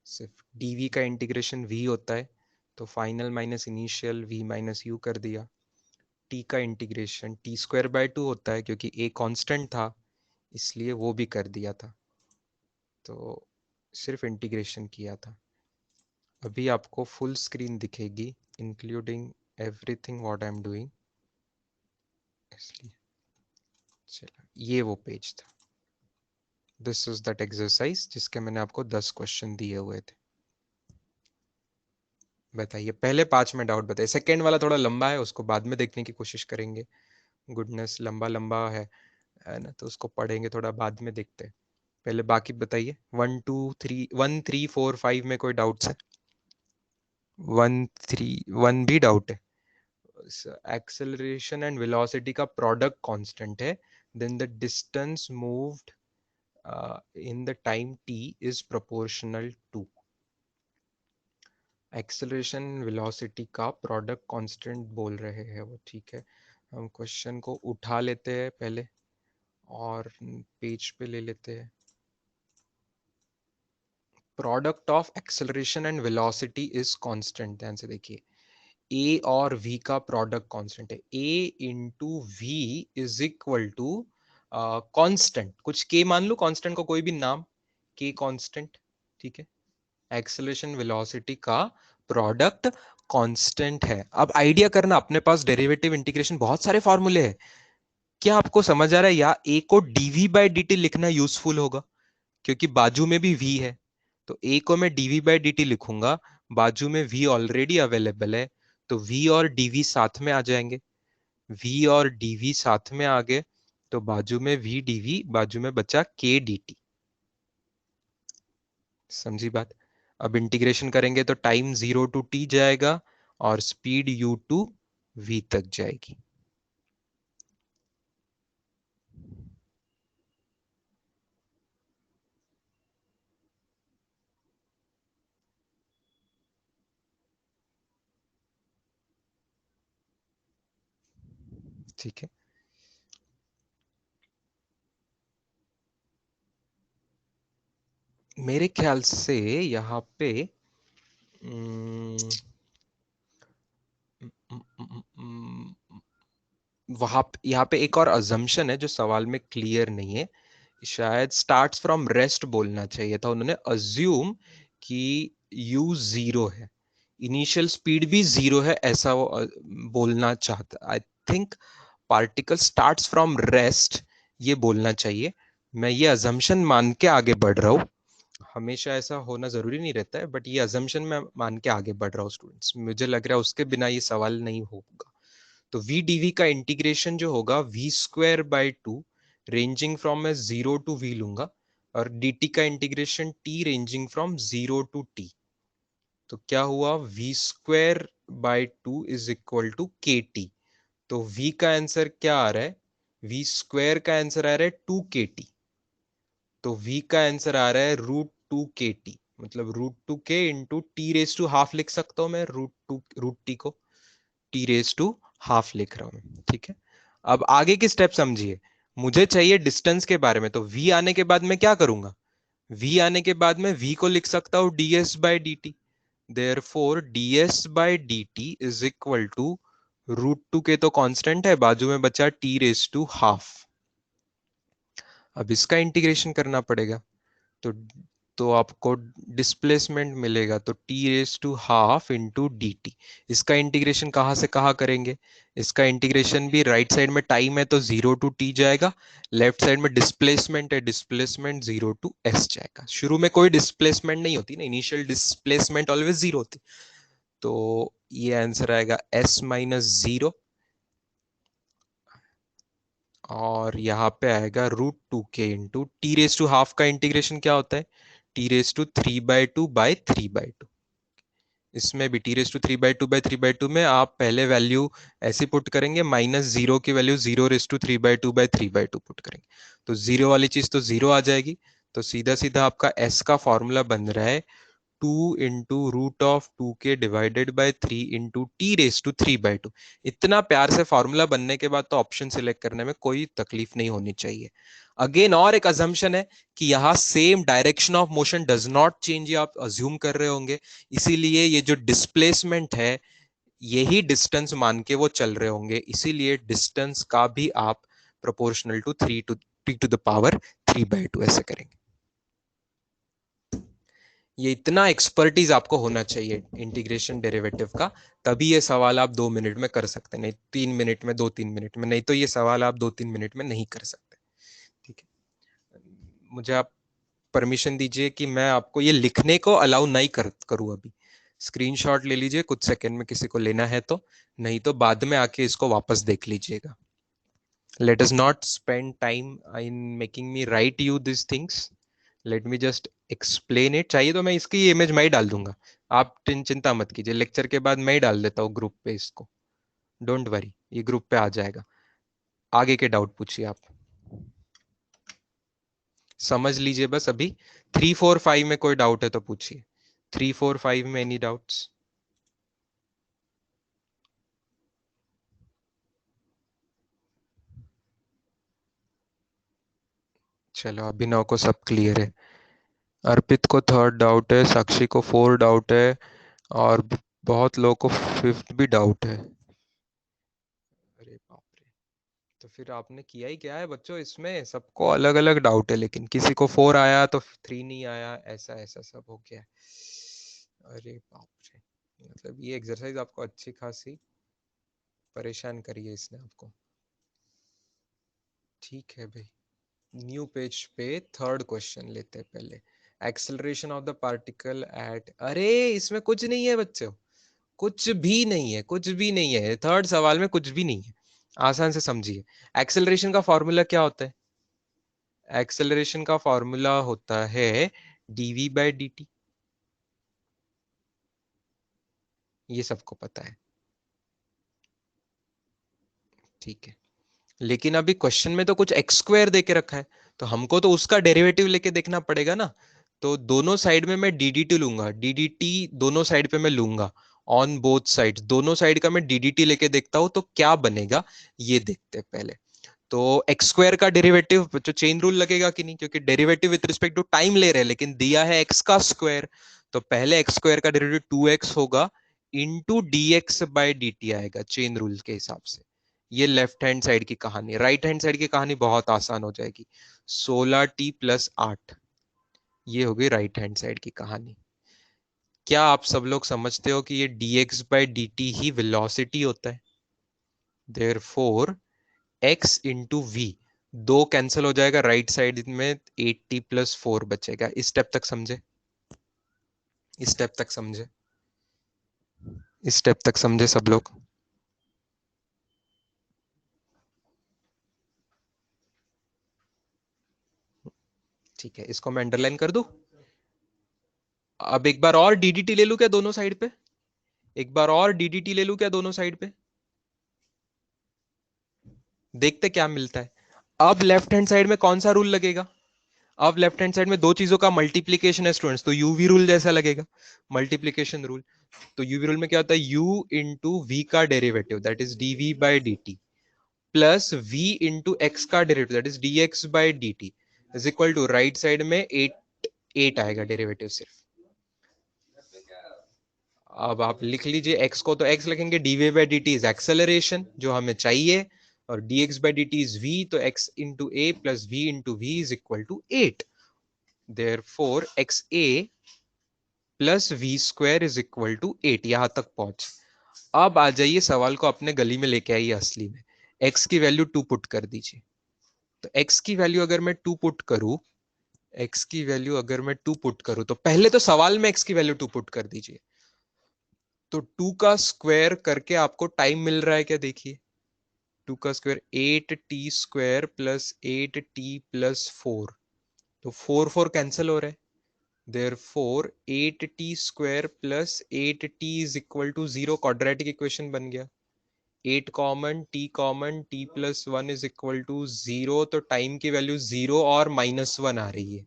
सिर्फ डीवी का इंटीग्रेशन v होता है, तो final minus initial v minus you कर दिया। t का इंटीग्रेशन टी स्क्वायर बाय 2 होता है, क्योंकि a कांस्टेंट था इसलिए वो भी कर दिया था। तो सिर्फ इंटीग्रेशन किया था। अभी आपको फुल स्क्रीन दिखेगी including everything what I am doing, इसलिए। चलो, ये वो पेज था। दिस इज दैट एक्सरसाइज जिसके मैंने आपको 10 क्वेश्चन दिए हुए थे। बताइए, पहले 5 में डाउट बताइए। सेकेंड वाला थोड़ा लंबा है, उसको बाद में देखने की कोशिश करेंगे। गुडनेस, लंबा लंबा है ना, तो उसको पढ़ेंगे थोड़ा बाद में, देखते हैं। पहले बाकी बताइए। 1 3 में कोई डाउट्स है? 1 भी डाउट है? एक्सेलरेशन एंड वेलोसिटी का प्रोडक्ट कांस्टेंट है, then the distance moved in the time t is proportional to acceleration velocity का प्रोडक्ट कांस्टेंट बोल रहे हैं वो, ठीक है। हम क्वेश्चन को उठा लेते हैं पहले और पेज पे ले लेते हैं। Product of acceleration and velocity is constant, ध्यान से देखिए। ए और वी का प्रोडक्ट कांस्टेंट है, a into we is equal to constant, कुछ के मान लो, कांस्टेंट को कोई भी नाम, के कांस्टेंट, ठीक है। एक्सेलरेशन वेलोसिटी का प्रोडक्ट कांस्टेंट है। अब आइडिया करना, अपने पास डेरिवेटिव इंटीग्रेशन बहुत सारे फॉर्मूले हैं, क्या आपको समझ आ रहा है? या ए को डीवी बाई डी टी लिखना यूजफुल होगा, क्योंकि बाजू में भी v है, तो a को मैं dv बाई dt लिखूंगा, बाजू में v ऑलरेडी अवेलेबल है, तो v और dv साथ में आ जाएंगे, v और dv साथ में आ गए, तो बाजू में v dv, बाजू में बचा k dt। समझी बात? अब इंटीग्रेशन करेंगे तो टाइम 0 टू t जाएगा और स्पीड u टू v तक जाएगी। ठीक है, मेरे ख्याल से यहाँ पे वहां यहाँ पे एक और अजम्पशन है जो सवाल में क्लियर नहीं है, शायद स्टार्ट्स फ्रॉम रेस्ट बोलना चाहिए था, उन्होंने अज्यूम कि u जीरो है, इनिशियल स्पीड भी जीरो है, ऐसा वो बोलना चाहता। I think particle starts from rest ये बोलना चाहिए। मैं ये अजम्पशन मान के आगे बढ़ रहा हूँ, हमेशा ऐसा होना जरूरी नहीं रहता है, बट ये अजम्पशन मैं मान के आगे बढ़ रहा हूँ स्टूडेंट्स, मुझे लग रहा है उसके बिना ये सवाल नहीं होगा। तो वी डीवी का इंटीग्रेशन जो होगा V square by two, ranging from मैं जीरो टू वी लूंगा, और डी टी का integration T ranging from zero to T. तो क्या हुआ, V square by two is equal to K T. तो v का आंसर क्या आ रहा है, v स्क्वायर का आंसर आ रहा है 2 kT, तो v का आंसर आ रहा है √2 kT, मतलब √2 k into T raise to half लिख सकता हूं मैं, √2 √t को टी रेस टू हाफ लिख रहा हूं, ठीक है। अब आगे की स्टेप समझिए, मुझे चाहिए डिस्टेंस के बारे में, तो v आने के बाद मैं क्या करूंगा, v आने के बाद मैं v को लिख सकता हूं ds by D T, therefore ds by D T is equal to √2 K तो कांस्टेंट है, बाजू में बचा टी रेस टू हाफ। अब इसका इंटीग्रेशन करना पड़ेगा, तो आपको डिस्प्लेसमेंट मिलेगा, तो T raise to half into D T. इसका इंटीग्रेशन कहाँ से कहाँ करेंगे, इसका इंटीग्रेशन भी राइट साइड में टाइम है तो 0 टू टी जाएगा, लेफ्ट साइड में डिस्प्लेसमेंट है, डिस्प्लेसमेंट 0 टू एस जाएगा। शुरू में कोई डिस्प्लेसमेंट नहीं होती ना, इनिशियल डिस्प्लेसमेंट ऑलवेज 0 होती, तो ये आंसर आएगा s माइनस 0, और यहाँ पे आएगा √2 k into T raise to half का इंटीग्रेशन क्या होता है, टी रेस टू 3/2 बाई 3/2। इसमें भी टी रेस टू 3/2 में आप पहले वैल्यू ऐसे पुट करेंगे, -0 की वैल्यू 0 रेस टू 3/2 पुट करेंगे, तो जीरो वाली चीज तो जीरो आ जाएगी, तो सीधा सीधा आपका s का फॉर्मूला बन रहा है 2 × √2 k divided by 3 into T raise to 3/2। इतना प्यार से फॉर्मूला बनने के बाद तो ऑप्शन सिलेक्ट करने में कोई तकलीफ नहीं होनी चाहिए। अगेन और एक अजम्पशन है कि यहाँ same direction of motion does not change, ये आप अज्यूम कर रहे होंगे, इसीलिए ये जो डिस्प्लेसमेंट है यही डिस्टेंस मान के वो चल रहे होंगे, इसीलिए डिस्टेंस का भी आप proportional to 3 to the power 3/2 ऐसे करेंगे। ये इतना एक्सपर्टीज आपको होना चाहिए इंटीग्रेशन डेरिवेटिव का, तभी ये सवाल आप 2 मिनट में कर सकते हैं, नहीं 3 मिनट में, 2-3 मिनट में, नहीं तो ये सवाल आप 2-3 मिनट में नहीं कर सकते, ठीक है। मुझे आप परमिशन दीजिए कि मैं आपको ये लिखने को अलाउ नहीं करूं अभी, स्क्रीनशॉट ले लीजिए कुछ सेकंड में किसी को लेना है तो, नहीं तो बाद में आके इसको वापस देख लीजिएगा। Let us not spend time in making me right you this things, let me just explain it. चाहिए तो मैं इसकी इमेज मैं ही डाल दूंगा, आप चिंता मत कीजिए, लेक्चर के बाद मैं ही डाल देता हूँ ग्रुप पे इसको, डोंट वरी, ये ग्रुप पे आ जाएगा। आगे के डाउट पूछिए आप। समझ लीजिए बस अभी। 3 4 5 में कोई डाउट है तो पूछिए। 3 4 5 में एनी डाउट्स? चलो अभिनव को सब क्लियर है, अर्पित को थर्ड डाउट है, साक्षी को फोर डाउट है, और बहुत लोगों को फिफ्थ भी डाउट है। अरे बाप रे, तो फिर आपने किया ही क्या है बच्चों, इसमें सबको अलग अलग डाउट है, लेकिन किसी को फोर आया तो थ्री नहीं आया, ऐसा ऐसा सब हो गया। अरे बाप रे, मतलब ये एक्सरसाइज आपको अच्छी खासी परेशान करिए इसने आपको। ठीक है भाई, न्यू पेज पे थर्ड क्वेश्चन लेते हैं पहले। Acceleration of the particle at, अरे इसमें कुछ नहीं है बच्चों, कुछ भी नहीं है, कुछ भी नहीं है, थर्ड सवाल में कुछ भी नहीं है, आसान से समझिए। एक्सेलरेशन का फॉर्मूला क्या होता है? एक्सेलरेशन का फॉर्मूला होता है dv बाय dt, ये सबको पता है, ठीक है। लेकिन अभी क्वेश्चन में तो कुछ एक्स स्क्वायर देके रखा है, तो हमको तो उसका डेरिवेटिव लेके देखना पड़ेगा ना। तो दोनों साइड में मैं डी लूंगा, डी दोनों साइड पे मैं लूंगा, ऑन बोथ साइड, दोनों साइड का मैं डी लेके देखता हूं तो क्या बनेगा, ये देखते हैं पहले। तो एक्स स्क्वायर का डेरिवेटिव जो चेन रूल लगेगा कि नहीं, क्योंकि derivative with respect to time ले रहे हैं, लेकिन दिया है एक्स का स्क्वायर, तो पहले एक्स स्क्वायर का डेरिवेटिव 2x होगा, into D x by D T आएगा चेन रूल के हिसाब से। ये लेफ्ट हैंड साइड की कहानी, राइट हैंड साइड की कहानी बहुत आसान हो जाएगी। 16t + 8, ये होगी राइट हैंड साइड की कहानी। क्या आप सब लोग समझते हो कि ये dx by D T he velocity होता है? देयरफॉर x इंटू वी, दो कैंसिल हो जाएगा राइट साइड में, 8t + 4 बचेगा। इस स्टेप तक समझे? इस स्टेप तक समझे? इस स्टेप तक समझे सब लोग? ठीक है, इसको मैं अंडरलाइन कर दूं। अब एक बार और डीडीटी ले लूं क्या दोनों साइड पे? एक बार और डीडीटी ले लूं क्या दोनों साइड पे? देखते क्या मिलता है। अब लेफ्ट हैंड साइड में कौन सा रूल लगेगा? अब लेफ्ट हैंड साइड में दो चीजों का मल्टीप्लीकेशन है स्टूडेंट्स, तो यूवी रूल जैसा लगेगा, मल्टीप्लीकेशन रूल। तो यूवी रूल में क्या होता है, u इंटू वी का derivative that is dv by D t, plus v into x का derivative that is dx by D T, is equal to right side में 8 आएगा डेरिवेटिव सिर्फ। अब आप लिख लीजिए x को, तो x लिखेंगे dv by D T is acceleration जो हमें चाहिए, और dx by D T is v, तो x into A plus v into we is equal to 8। Therefore X A plus V square is equal to 8, यहां तक पहुंच। अब आ जाइए सवाल को अपने गली में लेके आइए असली में। x की वैल्यू 2 पुट कर दीजिए। तो x की वैल्यू अगर मैं 2 पुट करूं, x की वैल्यू अगर मैं 2 पुट करूं, तो पहले तो सवाल में x की वैल्यू 2 पुट कर दीजिए। तो 2 का स्क्वायर करके आपको टाइम मिल रहा है क्या, देखिए। 2 का स्क्वायर 8t² प्लस 8t + 4, तो 4 4 कैंसिल हो रहा है। Therefore 8t² plus 8t is equal to 0, quadratic equation बन गया। 8 common, t+1 is equal to 0, तो टाइम की वैल्यू 0 और -1 आ रही है।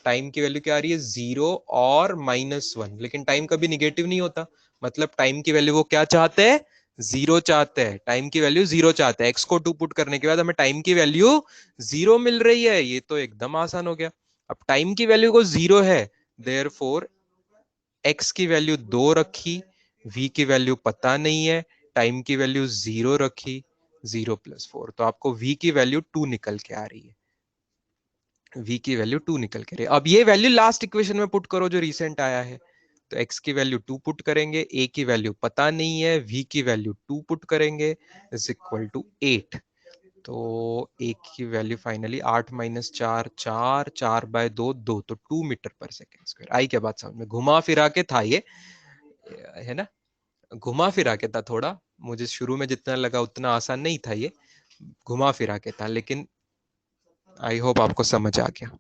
टाइम की वैल्यू क्या आ रही है, 0 और -1, लेकिन टाइम कभी निगेटिव नहीं होता, मतलब टाइम की वैल्यू वो क्या चाहते हैं, 0 चाहते हैं, टाइम की वैल्यू 0 चाहते हैं। एक्स को 2 पुट करने के बाद हमें टाइम की वैल्यू 0 मिल रही है, ये तो एकदम आसान हो गया। अब टाइम की वैल्यू को 0 है, देयरफॉर एक्स की वैल्यू 2 रखी, वी की वैल्यू पता नहीं है, टाइम की वैल्यू 0 रखी, 0 + 4, तो आपको वी की वैल्यू 2 निकल के आ रही है। v की वैल्यू 2 निकल के रही है। अब ये वैल्यू लास्ट इक्वेशन में पुट करो जो रिसेंट आया है। तो x की वैल्यू 2 पुट करेंगे, a की वैल्यू पता नहीं है, v की वैल्यू 2 पुट करेंगे, इज इक्वल टू 8। तो a की वैल्यू फाइनली 8 - 4 4, 4/2 2, तो 2 मीटर पर सेकेंड स्क्वायर। आई क्या बात समझ में? घुमा फिरा के था ये, है ना, घुमा फिरा के था थोड़ा। मुझे शुरू में जितना लगा उतना आसान नहीं था ये, घुमा फिरा के था, लेकिन आई होप आपको समझ आ गया।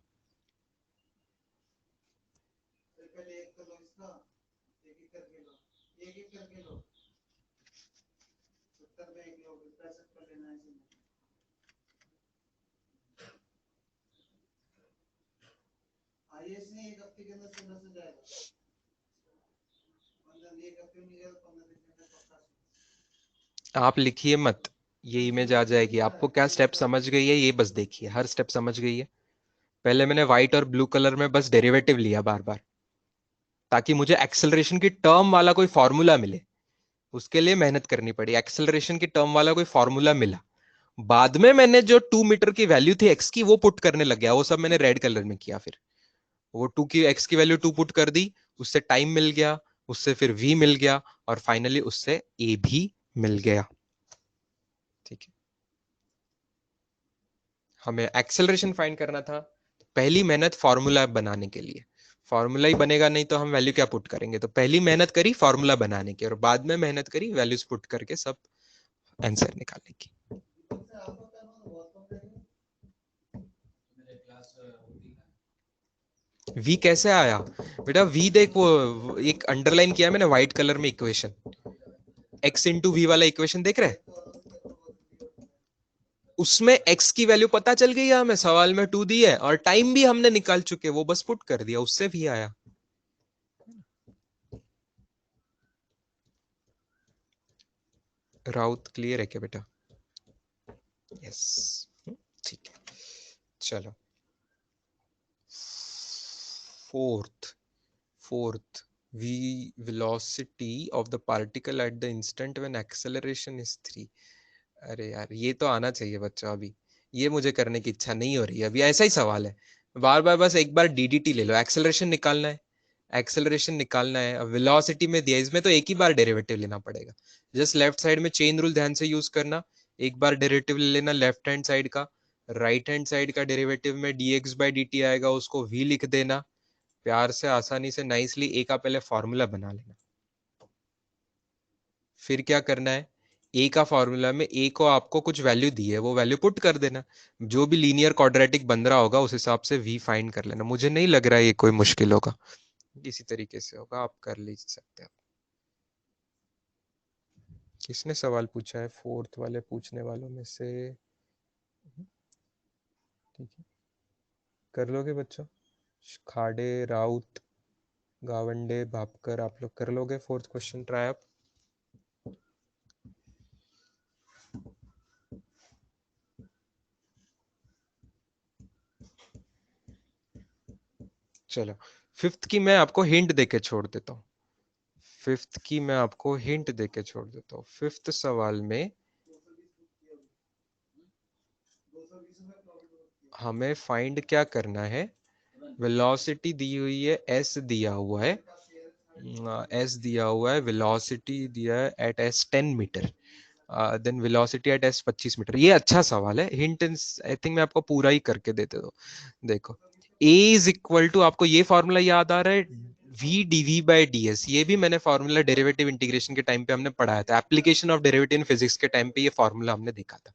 आप लिखिए मत, ये इमेज आ जाएगी। आपको क्या स्टेप समझ गई है ये बस देखिए, हर स्टेप समझ गई है। पहले मैंने व्हाइट और ब्लू कलर में बस डेरिवेटिव लिया बार बार, ताकि मुझे एक्सेलरेशन की टर्म वाला कोई फॉर्मूला मिले। उसके लिए मेहनत करनी पड़ी, एक्सेलरेशन की टर्म वाला कोई फॉर्मूला मिला। बाद में मैंने जो 2 मीटर की वैल्यू थी एक्स की वो पुट करने लग गया, वो सब मैंने रेड कलर में किया। फिर वो टू की एक्स की वैल्यू 2 पुट कर दी, उससे टाइम मिल गया, उससे फिर वी मिल गया, और फाइनली उससे ए भी मिल गया। ठीक है, हमें एक्सेलरेशन फाइंड करना था। पहली मेहनत फॉर्मूला बनाने के लिए, फॉर्मूला ही बनेगा नहीं तो हम वैल्यू क्या पुट करेंगे। तो पहली मेहनत करी फॉर्मूला बनाने की, और बाद में मेहनत करी वैल्यूज पुट करके सब आंसर निकालने की। वी कैसे आया बेटा? वी देख, वो एक अंडरलाइन किया मैंने व्हाइट कलर में इक्वेशन, एक्स इंटू वी वाला इक्वेशन देख रहे हैं? उसमें एक्स की वैल्यू पता चल गई है हमें, सवाल में 2 दी है, और टाइम भी हमने निकाल चुके, वो बस पुट कर दिया, उससे भी आया। राउत क्लियर है क्या बेटा? यस, ठीक है। चलो, fourth v velocity of the particle at the instant when acceleration is 3। अरे यार ये तो आना चाहिए बच्चा, अभी ये मुझे करने की इच्छा नहीं हो रही है। अभी ऐसा ही सवाल है, बार बार बस एक बार डीडीटी ले लो, एक्सेलरेशन निकालना है, एक्सेलरेशन निकालना है। अब वेलोसिटी में दिया, इसमें तो एक ही बार डेरिवेटिव लेना पड़ेगा। जस्ट लेफ्ट साइड में चेन रूल ध्यान से यूज करना, एक बार डेरिवेटिव ले लेना लेफ्ट हैंड साइड का, राइट हैंड साइड का डेरिवेटिव में dx बाई dt आएगा, उसको v लिख देना, प्यार से आसानी से नाइसली ए का पहले फॉर्मूला बना लेना। फिर क्या करना है, ए का फॉर्मूला में ए को आपको कुछ वैल्यू दी है, वो वैल्यू पुट कर देना, जो भी लीनियर क्वाड्रेटिक बन रहा होगा उस हिसाब से वी फाइंड कर लेना। मुझे नहीं लग रहा है ये कोई मुश्किल होगा, इसी तरीके से होगा, आप कर ले सकते हैं। किसने सवाल पूछा है फोर्थ वाले पूछने वालों में से? ठीक है, कर लोगे बच्चों? खाड़े, राउत, गावंडे, भापकर, आप लोग कर लोगे फोर्थ क्वेश्चन ट्राई अप? चलो, फिफ्थ की मैं आपको हिंट देके छोड़ देता हूँ, फिफ्थ की मैं आपको हिंट देके छोड़ देता हूँ। फिफ्थ सवाल में हमें फाइंड क्या करना है, वेलोसिटी दी हुई है, एस दिया हुआ है, एस दिया हुआ है, वेलोसिटी दिया है at S 10 metre, then velocity at S 25 metre. ये अच्छा सवाल है, हिंट आई थिंक मैं आपको पूरा ही करके देते दो। देखो, ए इज इक्वल टू, आपको ये फॉर्मूला याद आ रहा है, V DV by D S. ये भी मैंने फॉर्मूला डेरिवेटिव इंटीग्रेशन के टाइम पे हमने पढ़ाया था, application of derivative in physics के टाइम पे ये फॉर्मूला हमने देखा था।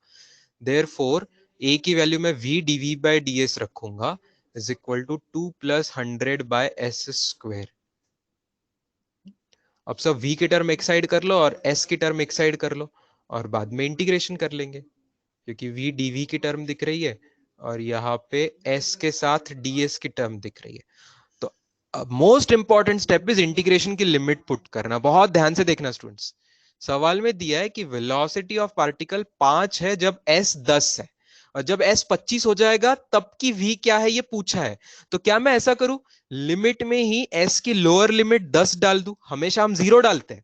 देयरफॉर ए की वैल्यू में v DV by D s रखूंगा, is equal to 2 + 100 by s square. अब सब v की टर्म एक साइड कर लो और s की टर्म एक साइड कर लो, और बाद में इंटीग्रेशन कर लेंगे, क्योंकि v dv की टर्म दिख रही है और यहाँ पे s के साथ ds की टर्म दिख रही है। तो most important step is integration की लिमिट पुट करना। बहुत ध्यान से देखना स्टूडेंट्स, सवाल में दिया है कि वेलोसिटी ऑफ पार्टिकल 5 है जब s 10 है, और जब s 25 हो जाएगा तब की v क्या है ये पूछा है। तो क्या मैं ऐसा करूं, लिमिट में ही s की लोअर लिमिट 10 डाल दूं? हमेशा हम 0 डालते हैं,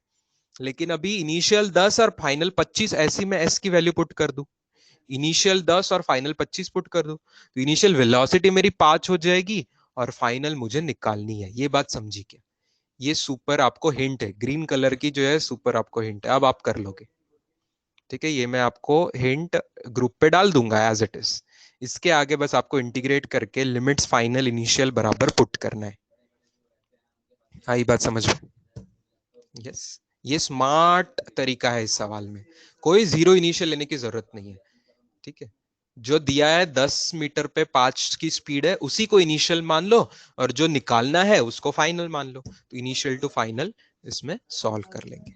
लेकिन अभी इनिशियल 10 और फाइनल 25, ऐसी मैं s की वैल्यू पुट कर दूं, इनिशियल 10 और फाइनल 25 पुट कर दूं, तो इनिशियल वेलोसिटी मेरी 5 हो जाएगी और फाइनल मुझे निकालनी है। ये बात समझी क्या? ये सुपर आपको हिंट है, ग्रीन कलर की जो है सुपर आपको हिंट है, अब आप कर लोगे। ठीक है, ये मैं आपको हिंट ग्रुप पे डाल दूंगा एज इट इज, इसके आगे बस आपको इंटीग्रेट करके लिमिट्स फाइनल इनिशियल बराबर पुट करना है। आई बात समझ में? यस, ये स्मार्ट तरीका है इस सवाल में, कोई जीरो इनिशियल लेने की जरूरत नहीं है। ठीक है, जो दिया है 10 मीटर पे 5 की स्पीड है उसी को इनिशियल मान लो, और जो निकालना है उसको फाइनल मान लो, तो इनिशियल टू फाइनल इसमें सॉल्व कर लेंगे।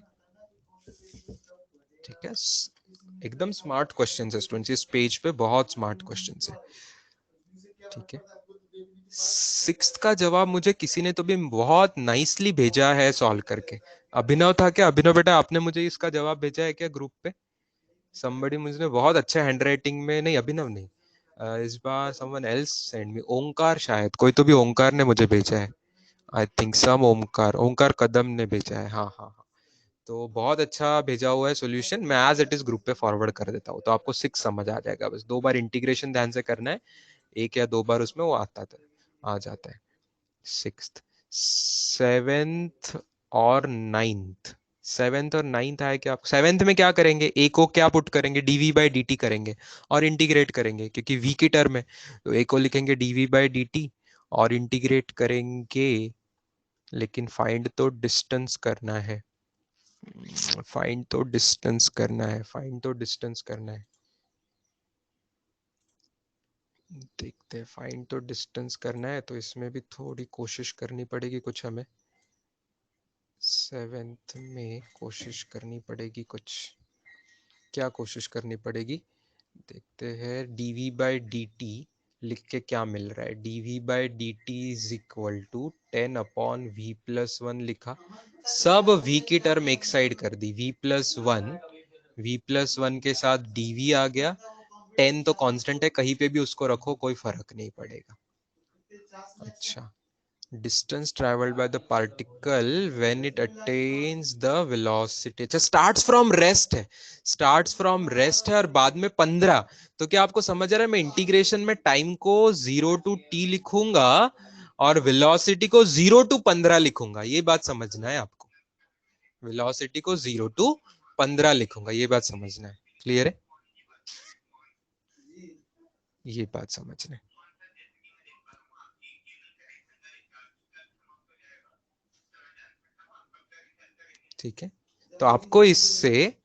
ठीक है, एकदम स्मार्ट क्वेश्चन है स्टूडेंट्स, इस पेज पे बहुत स्मार्ट क्वेश्चन है। ठीक है, सिक्स्थ का जवाब मुझे किसी ने तो भी बहुत नाइसली भेजा है सॉल्व करके। अभिनव था क्या? अभिनव बेटा आपने मुझे इसका जवाब भेजा है क्या ग्रुप पे? somebody मुझे बहुत अच्छा हैंडराइटिंग में, नहीं अभिनव नहीं, इस बार someone else send me, ओंकार, शायद कोई तो भी ओंकार ने मुझे भेजा है। आई थिंक सम ओंकार, ओंकार कदम ने भेजा है। हाँ हाँ हाँ, तो बहुत अच्छा भेजा हुआ है सॉल्यूशन। मैं एज इट इज ग्रुप पे फॉरवर्ड कर देता हूँ, तो आपको सिक्स समझ आ जाएगा। बस 2 बार इंटीग्रेशन ध्यान से करना है, 1 या 2 बार उसमें वो आता था, आ जाता है। सिक्स्थ, सेवेंथ और नाइन्थ, सेवेंथ और नाइन्थ आया क्या? सेवेंथ में क्या करेंगे? ए को क्या पुट करेंगे? डीवी बाई डी टी करेंगे और इंटीग्रेट करेंगे, क्योंकि वी की टर्म है। तो ए को लिखेंगे डीवी बाई डी टी और इंटीग्रेट करेंगे। लेकिन फाइंड तो डिस्टेंस करना है, फाइंड तो डिस्टेंस करना है, फाइंड तो डिस्टेंस करना है। देखते हैं, फाइंड तो डिस्टेंस करना है, तो इसमें भी थोड़ी कोशिश करनी पड़ेगी कुछ हमें। सेवेंथ में कोशिश करनी पड़ेगी कुछ, क्या कोशिश करनी पड़ेगी? देखते हैं, dv बाई डी टी लिख के क्या मिल रहा है? dv by D T is equal to 10/v+1 लिखा, सब v की टर्म एक साइड कर दी, v+1, v+1 के साथ dv आ गया। 10 तो कांस्टेंट है, कहीं पे भी उसको रखो कोई फर्क नहीं पड़ेगा। अच्छा, distance traveled by the particle when it attains the velocity, अच्छा starts from rest है, starts from rest है और बाद में 15। तो क्या आपको समझ आ रहा है? मैं इंटीग्रेशन में टाइम को 0 to t लिखूंगा और वेलोसिटी को 0 to 15 लिखूंगा, ये बात समझना है आपको। वेलोसिटी को 0 to 15 लिखूंगा, ये बात समझना है। क्लियर है? ये बात समझना है। ठीक है, तो आपको इससे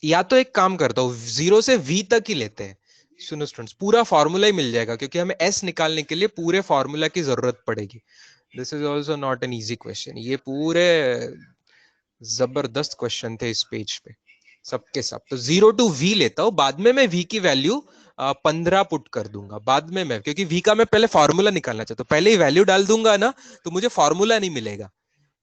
या तो एक काम करता हूं, 0 से v तक ही लेते हैं। सुनो स्टूडेंट्स, पूरा फॉर्मूला ही मिल जाएगा, क्योंकि हमें s निकालने के लिए पूरे फॉर्मूला की जरूरत पड़ेगी। This is also not an easy question, ये पूरे जबरदस्त क्वेश्चन थे इस पेज पे सबके सब। तो 0 to v लेता हूं, बाद में मैं v की वैल्यू 15 पुट कर दूंगा बाद में मैं, क्योंकि v का मैं पहले फॉर्मूला निकालना चाहता हूं। पहले ही वैल्यू डाल दूंगा ना तो मुझे फॉर्मूला नहीं मिलेगा।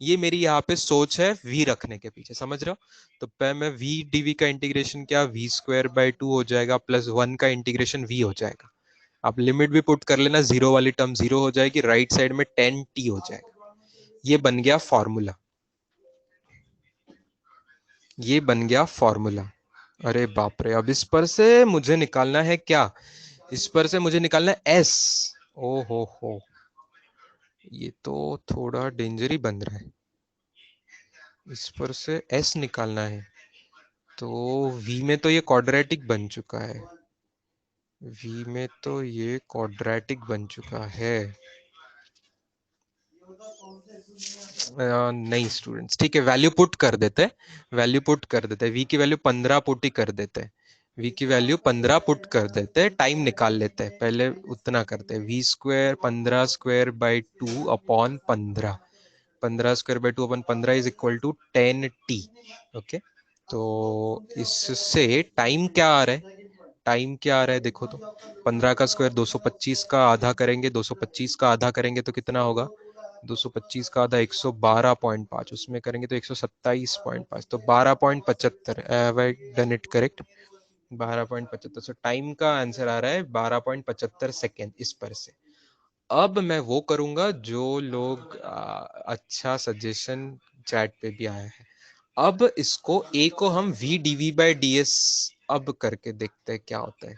ये मेरी यहाँ पे सोच है v रखने के पीछे, समझ रहे हो? तो पहले मैं v dv का इंटीग्रेशन क्या, v²/2 हो जाएगा, प्लस 1 का इंटीग्रेशन v हो जाएगा। आप लिमिट भी पुट कर लेना, जीरो वाली टर्म जीरो हो जाएगी, राइट साइड में 10t हो जाएगा। ये बन गया फॉर्मूला, ये बन गया फॉर्मूला। अरे बाप रे, अब इस पर से मुझे निकालना है क्या? इस पर से मुझे निकालना है एस। ओ हो, ये तो थोड़ा डेंजर ही बन रहा है। इस पर से एस निकालना है, तो v में तो ये क्वाड्रेटिक बन चुका है, v में तो ये क्वाड्रेटिक बन चुका है। नहीं स्टूडेंट्स, ठीक है, वैल्यू पुट कर देते हैं, वैल्यू पुट कर देते हैं, v की वैल्यू 15 पुट ही कर देते हैं, v की वैल्यू 15 पुट कर देते हैं, टाइम निकाल लेते हैं, पहले उतना करते हैं, v² 15²/2/15, 15²/2/15 is equal to 10t। Okay, तो इससे टाइम क्या आ रहा है? टाइम क्या आ रहा है देखो तो, 15 का स्क्वायर 225 का आधा करेंगे, 225 का आधा करेंगे तो कितना होगा? 225 का आधा 112.5, उसमें करेंगे तो 127.5, तो 12.75। Have I done it correct? 12.75। So time का आंसर आ रहा है 12.75 सेकेंड इस पर से। अब मैं वो करूंगा जो लोग अच्छा सजेशन चैट पे भी आया है। अब इसको a को हम v dv/ds अब करके देखते हैं क्या होता है।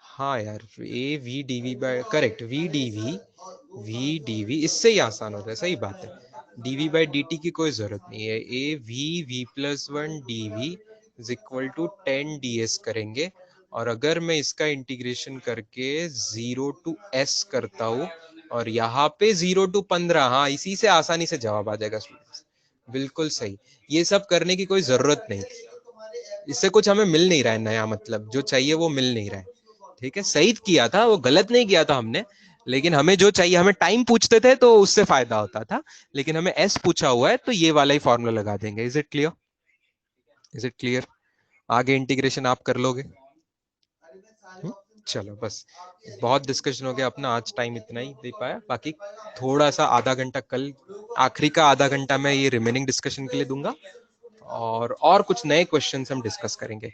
हाँ यार, A V D V by, correct, V D V इससे ही आसान होता है, सही बात है। डीवी बाई डी टी की कोई जरूरत नहीं है, A v+1 D V is equal to 10 ds करेंगे। और अगर मैं इसका इंटीग्रेशन करके 0 to s करता हूँ और यहाँ पे 0 to 15, हाँ इसी से आसानी से जवाब आ जाएगा स्टूडेंट्स। बिल्कुल सही, ये सब करने की कोई जरूरत नहीं थी, इससे कुछ हमें मिल नहीं रहा है नया, मतलब जो चाहिए वो मिल नहीं रहा है। ठीक है, सही किया था, वो गलत नहीं किया था हमने, लेकिन हमें जो चाहिए, हमें टाइम पूछते थे तो उससे फायदा होता था, लेकिन हमें एस पूछा हुआ है तो ये वाला ही फॉर्मूला लगा देंगे। Is it clear? Is it clear? आगे इंटीग्रेशन आप कर लोगे? चलो बस बहुत डिस्कशन हो गया अपना, आज टाइम इतना ही दे पाया, बाकी थोड़ा सा आधा घंटा कल, आखिरी का आधा घंटा मैं ये रिमेनिंग डिस्कशन के लिए दूंगा, और कुछ नए क्वेश्चंस हम डिस्कस करेंगे,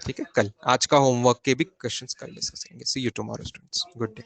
ठीक है? कल आज का होमवर्क के भी क्वेश्चंस कल डिस्कस करेंगे। See you tomorrow students, good day.